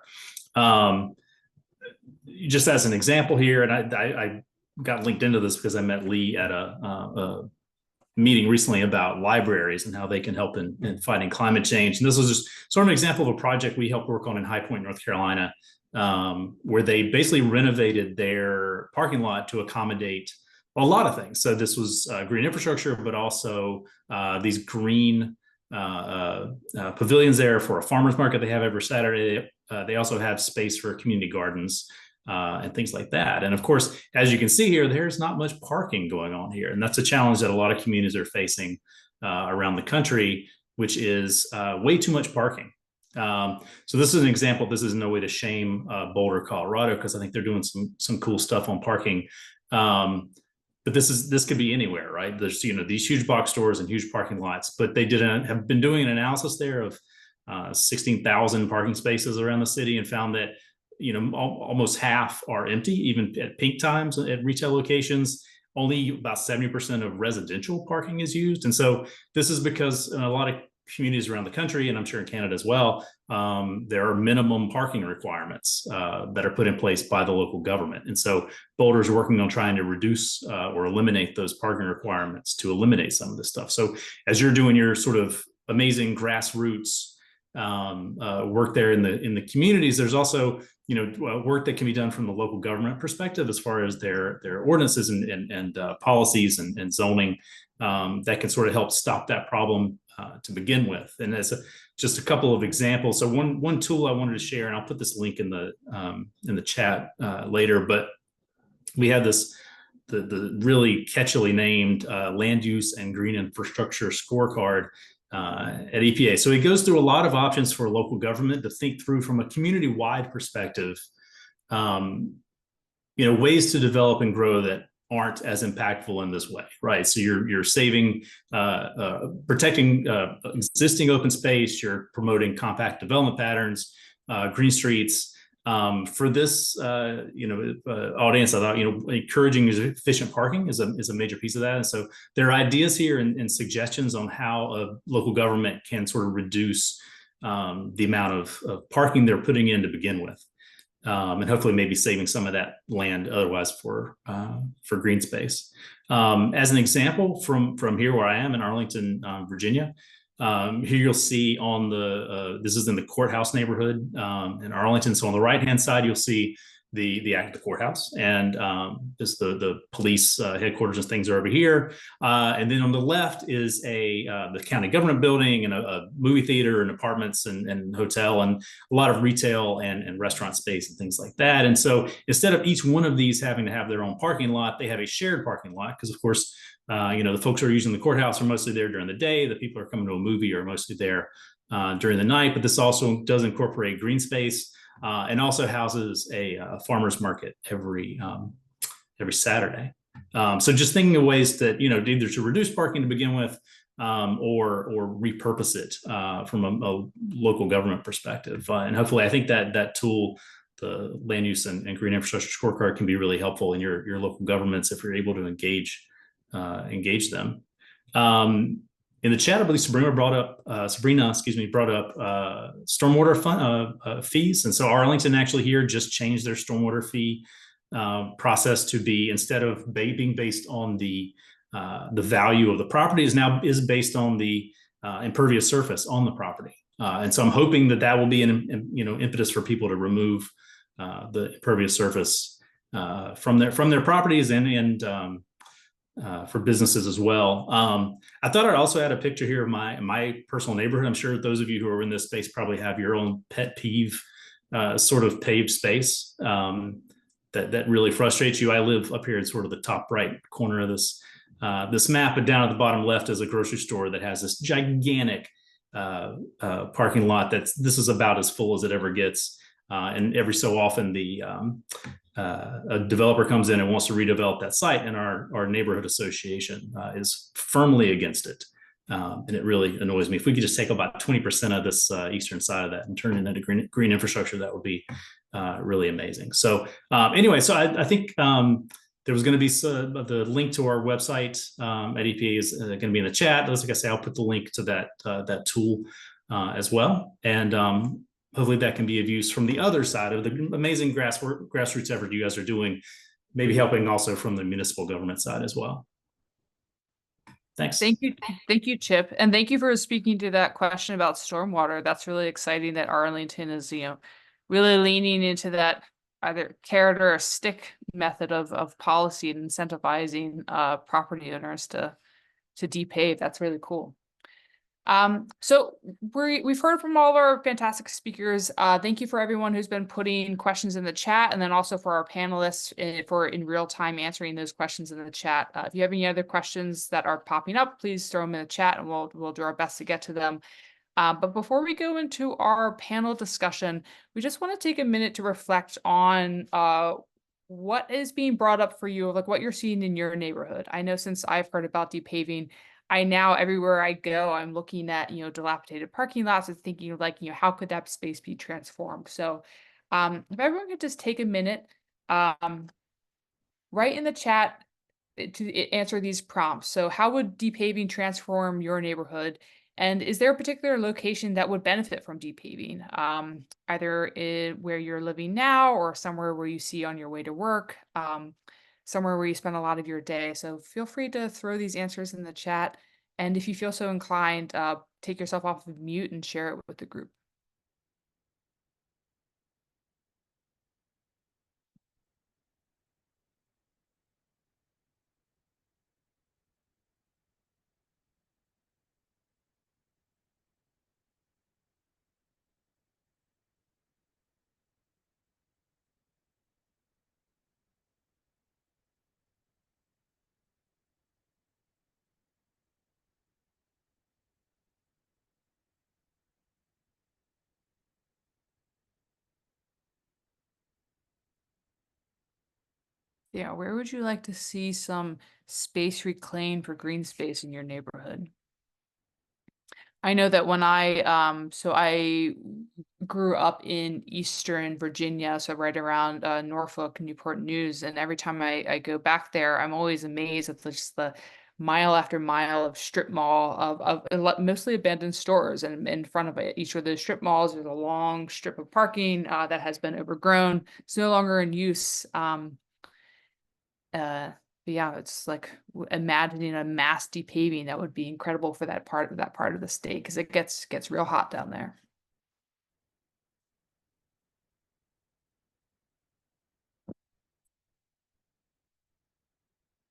Just as an example here, and I got linked into this because I met Lee at a meeting recently about libraries and how they can help in fighting climate change. And this was just sort of an example of a project we helped work on in High Point, North Carolina, where they basically renovated their parking lot to accommodate a lot of things. So this was green infrastructure, but also these green pavilions there for a farmer's market they have every Saturday. They also have space for community gardens and things like that. And of course, as you can see here, there's not much parking going on here. And that's a challenge that a lot of communities are facing around the country, which is way too much parking. So this is an example. This is no way to shame Boulder, Colorado, because I think they're doing some cool stuff on parking. But this could be anywhere, right? There's these huge box stores and huge parking lots, but they have been doing an analysis there of 16,000 parking spaces around the city and found that almost half are empty, even at peak times at retail locations. Only about 70% of residential parking is used. And so this is because in a lot of communities around the country, and I'm sure in Canada as well, there are minimum parking requirements that are put in place by the local government. And so Boulder is working on trying to reduce or eliminate those parking requirements to eliminate some of this stuff. So as you're doing your sort of amazing grassroots work there in the communities, there's also work that can be done from the local government perspective as far as their ordinances and policies and zoning that can sort of help stop that problem to begin with. And as just a couple of examples, so one tool I wanted to share, and I'll put this link in the chat later, but we have the really catchily named land use and green infrastructure scorecard at EPA. So it goes through a lot of options for local government to think through from a community-wide perspective, ways to develop and grow that aren't as impactful in this way, right? So you're saving, protecting existing open space, you're promoting compact development patterns, green streets. For this, audience, I thought, encouraging efficient parking is a major piece of that. And so there are ideas here and suggestions on how a local government can sort of reduce the amount of parking they're putting in to begin with. And hopefully maybe saving some of that land otherwise for green space. As an example from here where I am in Arlington, Virginia, here you'll see on this is in the courthouse neighborhood in Arlington. So on the right-hand side, you'll see the courthouse, and just the police headquarters and things are over here. And then on the left is the county government building and a movie theater and apartments and hotel and a lot of retail and restaurant space and things like that. And so instead of each one of these having to have their own parking lot, they have a shared parking lot because, of course, the folks who are using the courthouse are mostly there during the day. The people who are coming to a movie are mostly there during the night. But this also does incorporate green space. And also houses a farmer's market every Saturday. So just thinking of ways that, either to reduce parking to begin with or repurpose it from a local government perspective. And hopefully I think that tool, the land use and green infrastructure scorecard, can be really helpful in your local governments if you're able to engage them. In the chat, I believe Sabrina brought up stormwater fund, fees. And so Arlington actually here just changed their stormwater fee process to be, instead of being based on the value of the property, is based on the impervious surface on the property. And so I'm hoping that will be an impetus for people to remove the impervious surface from their properties and for businesses as well. I thought I'd also add a picture here of my personal neighborhood. I'm sure those of you who are in this space probably have your own pet peeve sort of paved space that really frustrates you. I live up here in sort of the top right corner of this map, but down at the bottom left is a grocery store that has this gigantic parking lot this is about as full as it ever gets. And every so often a developer comes in and wants to redevelop that site, and our neighborhood association is firmly against it. And it really annoys me. If we could just take about 20% of this eastern side of that and turn it into green infrastructure, that would be really amazing. So anyway, so I think there was going to be the link to our website at EPA is going to be in the chat. Like I say, I'll put the link to that tool as well. And hopefully that can be of use from the other side of the amazing grassroots effort you guys are doing, maybe helping also from the municipal government side as well. Thanks. Thank you, Chip, and thank you for speaking to that question about stormwater. That's really exciting that Arlington is, really leaning into that either carrot or a stick method of policy and incentivizing property owners to depave. That's really cool. So we've heard from all of our fantastic speakers. Thank you for everyone who's been putting questions in the chat, and then also for our panelists for in real time answering those questions in the chat. If you have any other questions that are popping up, please throw them in the chat and we'll do our best to get to them. But before we go into our panel discussion, we just want to take a minute to reflect on what is being brought up for you, like what you're seeing in your neighborhood. I know since I've heard about depaving, I now, everywhere I go, I'm looking at, dilapidated parking lots and thinking like, how could that space be transformed? So if everyone could just take a minute, write in the chat to answer these prompts. So how would depaving transform your neighborhood? And is there a particular location that would benefit from depaving? Either where you're living now or somewhere where you see on your way to work? Somewhere where you spend a lot of your day. So feel free to throw these answers in the chat. And if you feel so inclined, take yourself off of mute and share it with the group. Yeah, where would you like to see some space reclaimed for green space in your neighborhood? I know that when I grew up in Eastern Virginia, so right around Norfolk, Newport News, and every time I go back there, I'm always amazed at just the mile after mile of strip mall of mostly abandoned stores, and in front of each of those strip malls, there's a long strip of parking that has been overgrown. It's no longer in use. But yeah, it's like imagining a mass depaving that would be incredible for that part of the state because it gets real hot down there.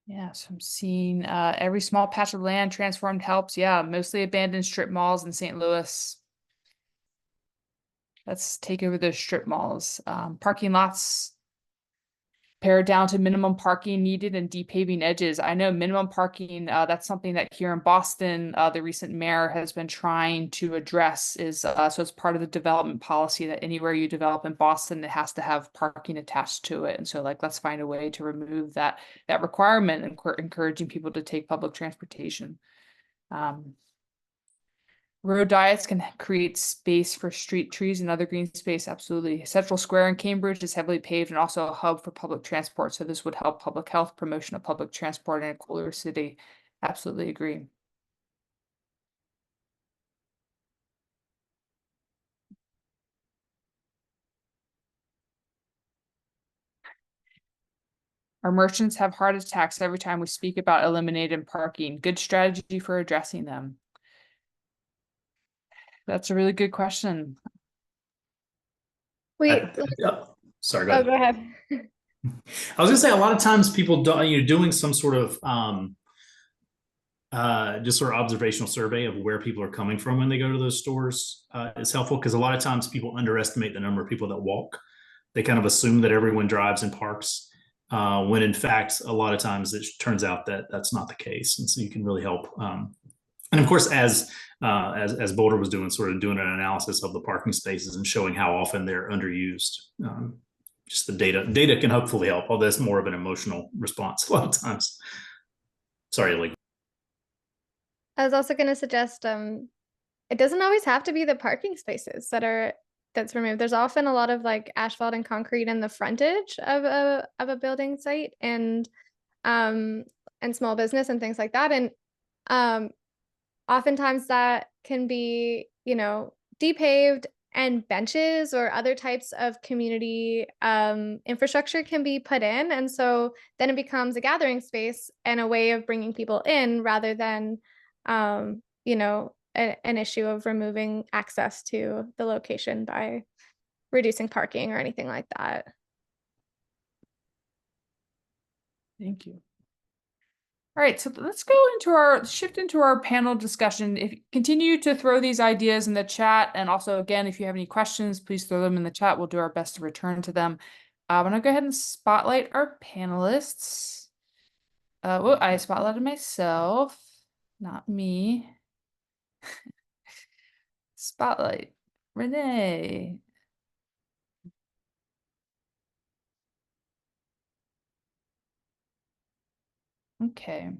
Yeah, so I'm seeing every small patch of land transformed helps. Yeah, mostly abandoned strip malls in St. Louis. Let's take over those strip malls. Parking lots pared down to minimum parking needed and depaving edges. I know minimum parking, that's something that here in Boston, the recent mayor has been trying to address is, so it's part of the development policy that anywhere you develop in Boston, it has to have parking attached to it. And so like, let's find a way to remove that requirement and encouraging people to take public transportation. Road diets can create space for street trees and other green space. Absolutely. Central Square in Cambridge is heavily paved and also a hub for public transport. So this would help public health, promotion of public transport in a cooler city. Absolutely agree. Our merchants have heart attacks every time we speak about eliminating parking. Good strategy for addressing them. That's a really good question. Sorry, go ahead. Go ahead. I was gonna say a lot of times people do, doing some sort of just sort of observational survey of where people are coming from when they go to those stores is helpful because a lot of times people underestimate the number of people that walk. They kind of assume that everyone drives and parks when in fact a lot of times it turns out that that's not the case, and so you can really help. And of course, as as Boulder was doing, sort of doing an analysis of the parking spaces and showing how often they're underused. Just the data can hopefully help, although it's more of an emotional response a lot of times. Sorry, Lee. I was also going to suggest it doesn't always have to be the parking spaces that's removed. There's often a lot of like asphalt and concrete in the frontage of a building site and small business and things like that. And oftentimes that can be, depaved, and benches or other types of community infrastructure can be put in. And so then it becomes a gathering space and a way of bringing people in rather than, an issue of removing access to the location by reducing parking or anything like that. Thank you. All right, so let's go shift into our panel discussion. If continue to throw these ideas in the chat, and also again, if you have any questions, please throw them in the chat. We'll do our best to return to them. I'm gonna go ahead and spotlight our panelists. I spotlighted myself, not me. Spotlight, Renee. Okay.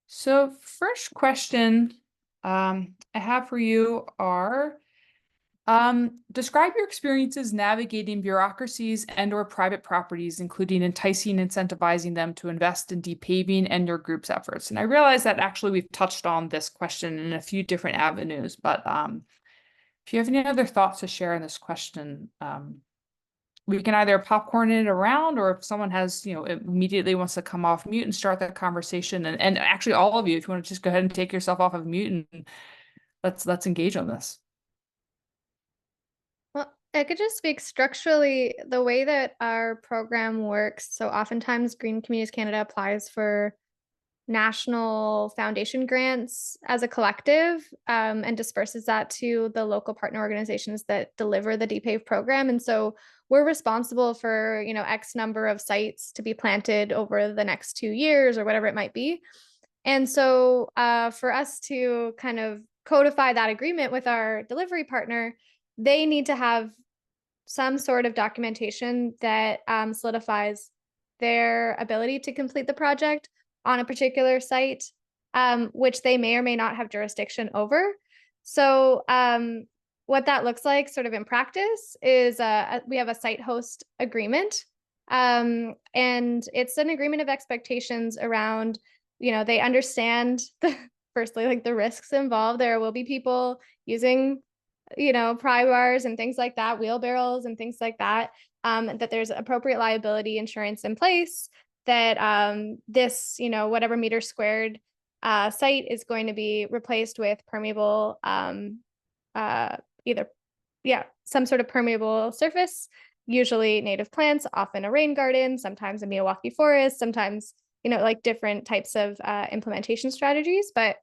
So first question I have for you are, describe your experiences navigating bureaucracies and or private properties, including enticing, incentivizing them to invest in depaving and your group's efforts. And I realize that actually we've touched on this question in a few different avenues, but if you have any other thoughts to share on this question, we can either popcorn it around, or if someone has, immediately wants to come off mute and start that conversation. And actually all of you, if you want to just go ahead and take yourself off of mute and let's engage on this. Well, I could just speak structurally the way that our program works. So oftentimes Green Communities Canada applies for national foundation grants as a collective and disperses that to the local partner organizations that deliver the Depave program. And so we're responsible for, X number of sites to be planted over the next 2 years or whatever it might be. And so for us to kind of codify that agreement with our delivery partner, they need to have some sort of documentation that solidifies their ability to complete the project on a particular site, which they may or may not have jurisdiction over. So what that looks like sort of in practice is we have a site host agreement. And it's an agreement of expectations around, they understand firstly, like the risks involved. There will be people using pry bars and things like that, wheelbarrows and things like that, that there's appropriate liability insurance in place, that this, whatever meter squared site is going to be replaced with permeable, some sort of permeable surface, usually native plants, often a rain garden, sometimes a Miyawaki forest, sometimes, like different types of implementation strategies. But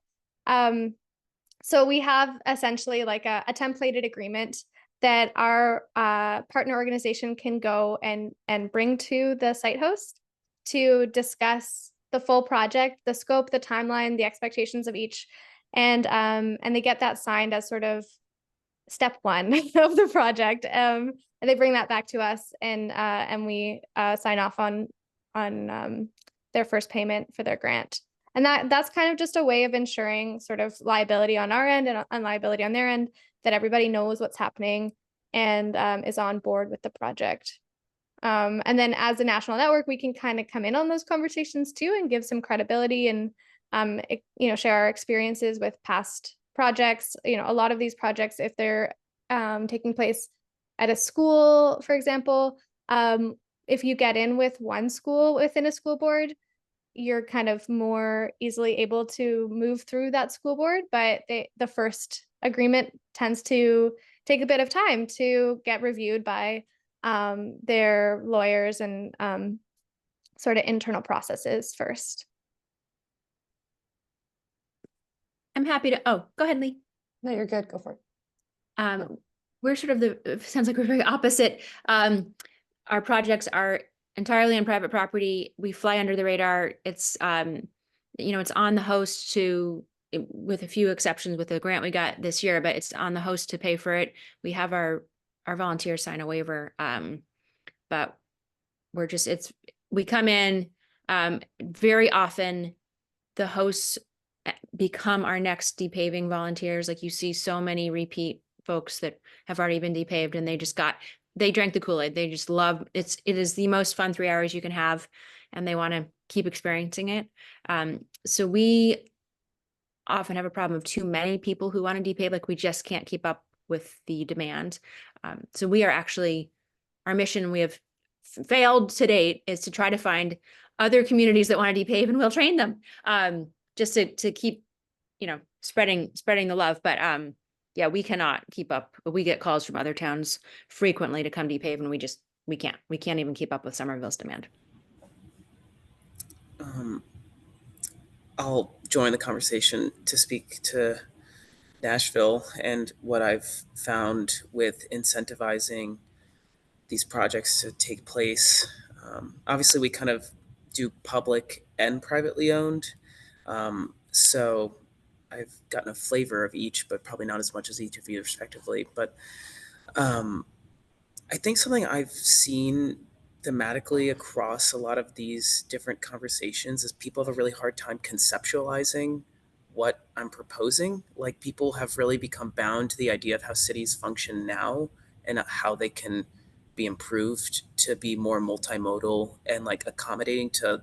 so we have essentially like a templated agreement that our partner organization can go and bring to the site host to discuss the full project, the scope, the timeline, the expectations of each, and they get that signed as sort of step one of the project. And they bring that back to us, and we sign off on their first payment for their grant. And that's kind of just a way of ensuring sort of liability on our end and liability on their end, that everybody knows what's happening and is on board with the project. And then as a national network, we can kind of come in on those conversations too and give some credibility and, share our experiences with past projects. A lot of these projects, if they're taking place at a school, for example, if you get in with one school within a school board, you're kind of more easily able to move through that school board. But the first agreement tends to take a bit of time to get reviewed by their lawyers and sort of internal processes first. I'm happy to, go ahead, Lee. No, you're good. Go for it. We're sort of sounds like we're very opposite. Our projects are entirely on private property. We fly under the radar. It's, it's on the host to with a few exceptions with the grant we got this year, but it's on the host to pay for it. We have our volunteers sign a waiver. But we're just, we come in, very often the hosts become our next depaving volunteers. Like you see so many repeat folks that have already been depaved and they drank the Kool-Aid. They just love it is the most fun 3 hours you can have, and they want to keep experiencing it. So we often have a problem of too many people who want to depave. Like we just can't keep up with the demand. So we are actually, our mission, we have failed to date, is to try to find other communities that want to depave, and we'll train them, just to keep, spreading the love. But yeah, we cannot keep up. We get calls from other towns frequently to come depave, and we can't even keep up with Somerville's demand. I'll join the conversation to speak to Nashville and what I've found with incentivizing these projects to take place. Obviously, we kind of do public and privately owned. So I've gotten a flavor of each, but probably not as much as each of you respectively. But I think something I've seen thematically across a lot of these different conversations is people have a really hard time conceptualizing what I'm proposing. Like people have really become bound to the idea of how cities function now and how they can be improved to be more multimodal and like accommodating to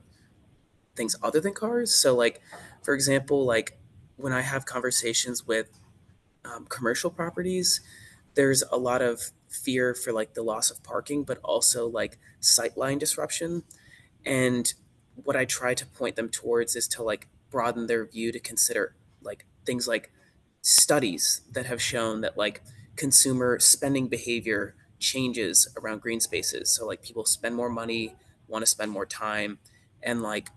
things other than cars. So like, for example, like when I have conversations with commercial properties, there's a lot of fear for like the loss of parking, but also like sightline disruption. And what I try to point them towards is to like broaden their view to consider like things like studies that have shown that like consumer spending behavior changes around green spaces. So like people spend more money, want to spend more time, and like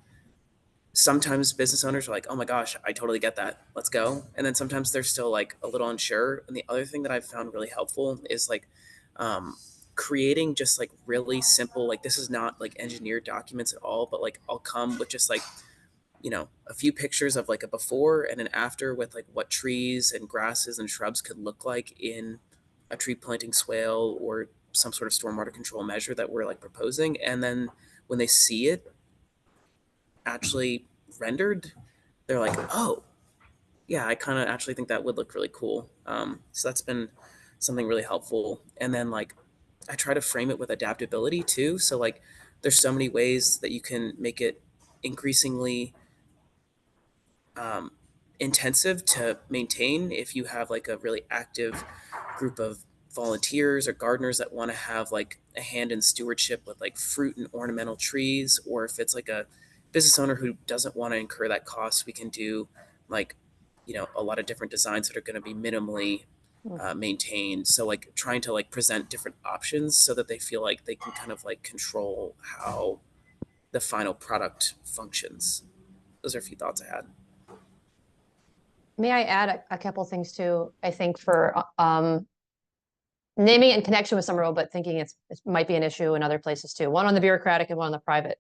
sometimes business owners are like, oh my gosh, I totally get that. Let's go. And then sometimes they're still like a little unsure. And the other thing that I've found really helpful is like creating just like really simple, like this is not like engineered documents at all, but like I'll come with just like, a few pictures of like a before and an after with like what trees and grasses and shrubs could look like in a tree planting swale or some sort of stormwater control measure that we're like proposing. And then when they see it actually rendered, they're like, oh, yeah, I kind of actually think that would look really cool. So that's been something really helpful. And then like I try to frame it with adaptability too. So like there's so many ways that you can make it increasingly intensive to maintain if you have like a really active group of volunteers or gardeners that want to have like a hand in stewardship with like fruit and ornamental trees, or if it's like a business owner who doesn't want to incur that cost, we can do like a lot of different designs that are going to be minimally maintained. So like trying to like present different options so that they feel like they can kind of like control how the final product functions. Those are a few thoughts I had. May I add a couple things too? I think for naming it in connection with Somerville, but thinking it might be an issue in other places too. One on the bureaucratic and one on the private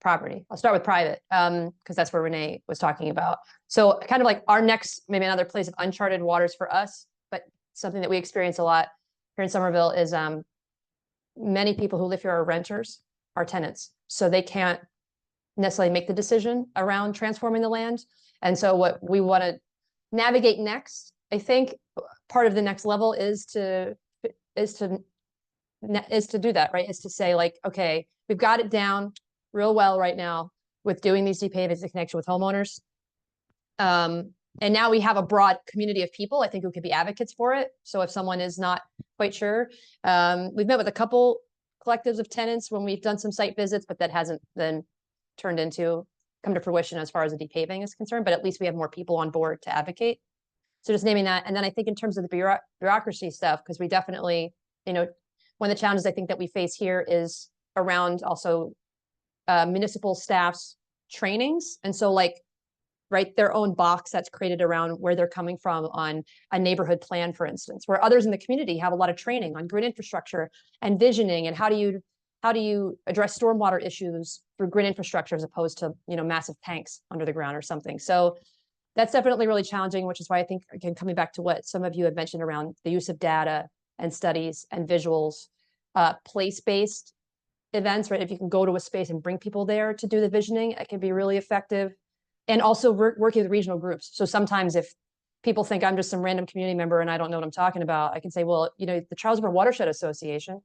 property. I'll start with private because that's where Renee was talking about. So kind of like our next, maybe another place of uncharted waters for us, but something that we experience a lot here in Somerville is many people who live here are renters, are tenants. So they can't necessarily make the decision around transforming the land. And so what we want to navigate next, I think part of the next level is to do that, right? Is to say like, okay, we've got it down real well right now with doing these Depave in connection with homeowners. And now we have a broad community of people, I think, who could be advocates for it. So if someone is not quite sure, we've met with a couple collectives of tenants when we've done some site visits, but that hasn't then come to fruition as far as the depaving is concerned, but at least we have more people on board to advocate. So just naming that. And then I think in terms of the bureaucracy stuff, because we definitely, one of the challenges I think that we face here is around also municipal staff's trainings. And so like, right, their own box that's created around where they're coming from on a neighborhood plan, for instance, where others in the community have a lot of training on grid infrastructure and visioning and how do you address stormwater issues through grid infrastructure as opposed to massive tanks under the ground or something. So that's definitely really challenging, which is why I think, again, coming back to what some of you had mentioned around the use of data and studies and visuals, place-based events, right? If you can go to a space and bring people there to do the visioning, it can be really effective. And also working with regional groups. So sometimes if people think I'm just some random community member and I don't know what I'm talking about, I can say, well, you know, the Charles River Watershed Association,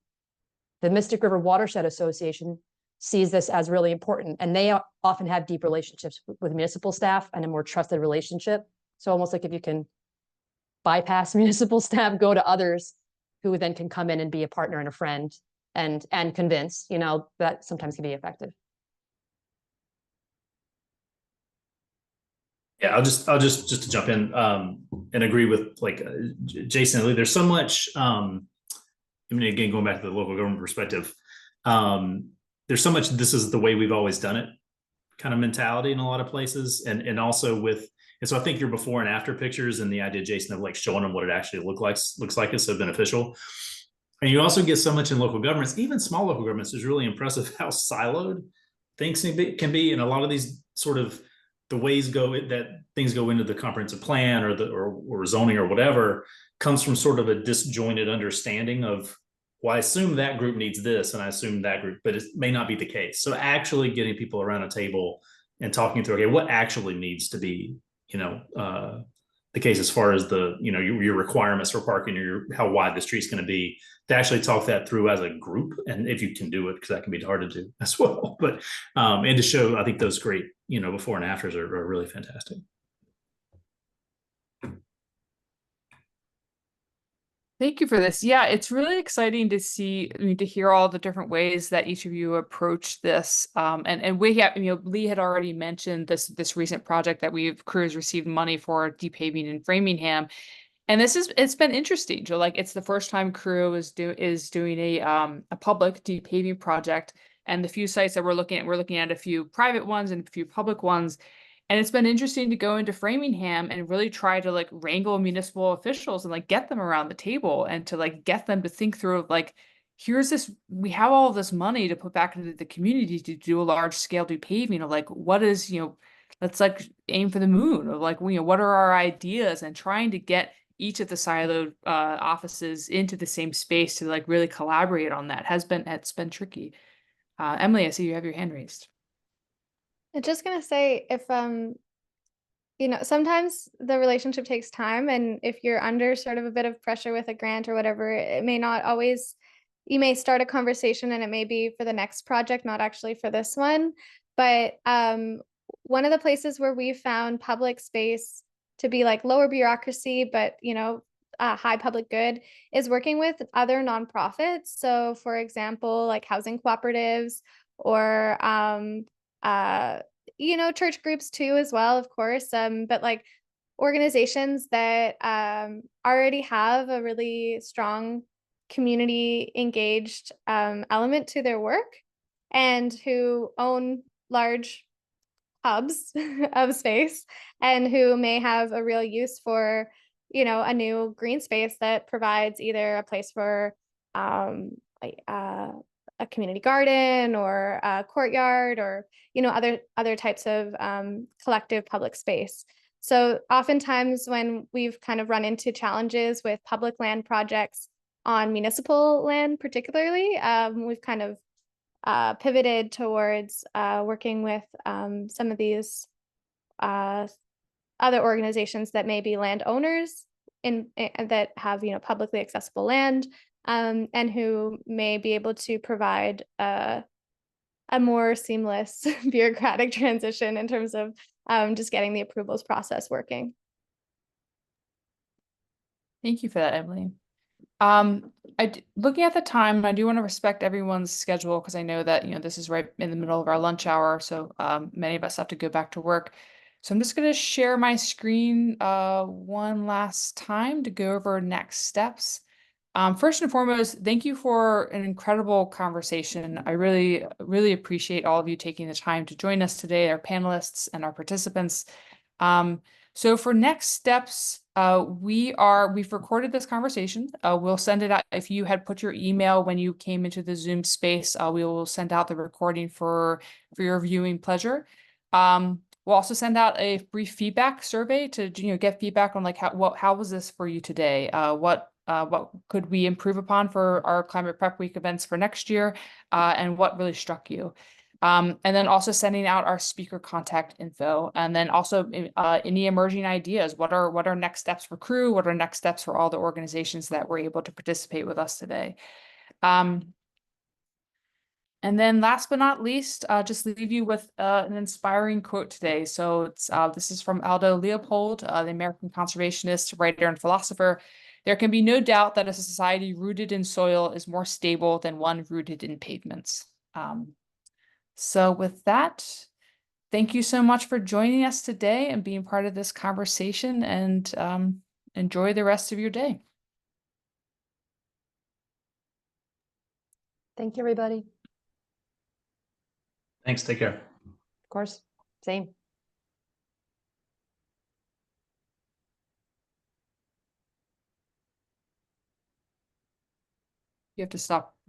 the Mystic River Watershed Association sees this as really important. And they often have deep relationships with municipal staff and a more trusted relationship. So almost like if you can bypass municipal staff, go to others who then can come in and be a partner and a friend and convince, you know, that sometimes can be effective. Yeah, I'll just to jump in and agree with like Jason and Lee. There's so much. I mean, again, going back to the local government perspective, there's so much. This is the way we've always done it, kind of mentality in a lot of places, and also with. And so I think your before and after pictures and the idea, Jason, of like showing them what it actually looks like is so beneficial. And you also get so much in local governments, even small local governments. Is really impressive how siloed things can be, and a lot of these sort of the ways go that things go into the comprehensive plan or or zoning or whatever comes from sort of a disjointed understanding of, well, I assume that group needs this and I assume that group, but it may not be the case. So actually getting people around a table and talking through, okay, what actually needs to be, you know, the case as far as the, you know, your requirements for parking or how wide the street's going to be, to actually talk that through as a group. And if you can do it, because that can be hard to do as well. But and to show, I think those great, you know, before and afters are really fantastic. Thank you for this. Yeah, it's really exciting to see, I mean, to hear all the different ways that each of you approach this. And we have, you know, Lee had already mentioned this recent project that crews received money for depaving in Framingham. And it's been interesting. So like it's the first time Crew is doing a public depaving project. And the few sites that we're looking at a few private ones and a few public ones. And it's been interesting to go into Framingham and really try to like wrangle municipal officials and like get them around the table and to like get them to think through like, we have all this money to put back into the community to do a large scale depaving of like, what is, you know, let's like aim for the moon of like, you know, what are our ideas, and trying to get each of the siloed offices into the same space to like really collaborate on that it's been tricky. Emily, I see you have your hand raised. I'm just gonna say if you know, sometimes the relationship takes time, and if you're under sort of a bit of pressure with a grant or whatever, it may not always, you may start a conversation and it may be for the next project, not actually for this one. But one of the places where we found public space to be like lower bureaucracy, but you know, high public good, is working with other nonprofits. So for example, like housing cooperatives or you know, church groups too, as well, of course. But like organizations that already have a really strong community engaged element to their work, and who own large hubs of space, and who may have a real use for, you know, a new green space that provides either a place for like a community garden or a courtyard, or you know, other types of collective public space. So oftentimes when we've kind of run into challenges with public land projects on municipal land particularly, we've kind of pivoted towards working with some of these other organizations that may be landowners that have, you know, publicly accessible land, and who may be able to provide a more seamless bureaucratic transition in terms of just getting the approvals process working. Thank you for that, Emily. Looking at the time, I do want to respect everyone's schedule because I know that, you know, this is right in the middle of our lunch hour, so many of us have to go back to work. So I'm just going to share my screen one last time to go over next steps. First and foremost, thank you for an incredible conversation. I really, really appreciate all of you taking the time to join us today, our panelists and our participants. So for next steps, we've recorded this conversation. We'll send it out. If you had put your email when you came into the Zoom space, we will send out the recording for your viewing pleasure. We'll also send out a brief feedback survey to get feedback on like how was this for you today? What could we improve upon for our Climate Prep Week events for next year? And what really struck you? And then also sending out our speaker contact info, and then also any emerging ideas. What are next steps for crew? What are next steps for all the organizations that were able to participate with us today? And then last but not least, just leave you with an inspiring quote today. So this is from Aldo Leopold, the American conservationist, writer, and philosopher. There can be no doubt that a society rooted in soil is more stable than one rooted in pavements. So with that, thank you so much for joining us today and being part of this conversation, and enjoy the rest of your day. Thank you, everybody. Thanks. Take care. Of course. Same. You have to stop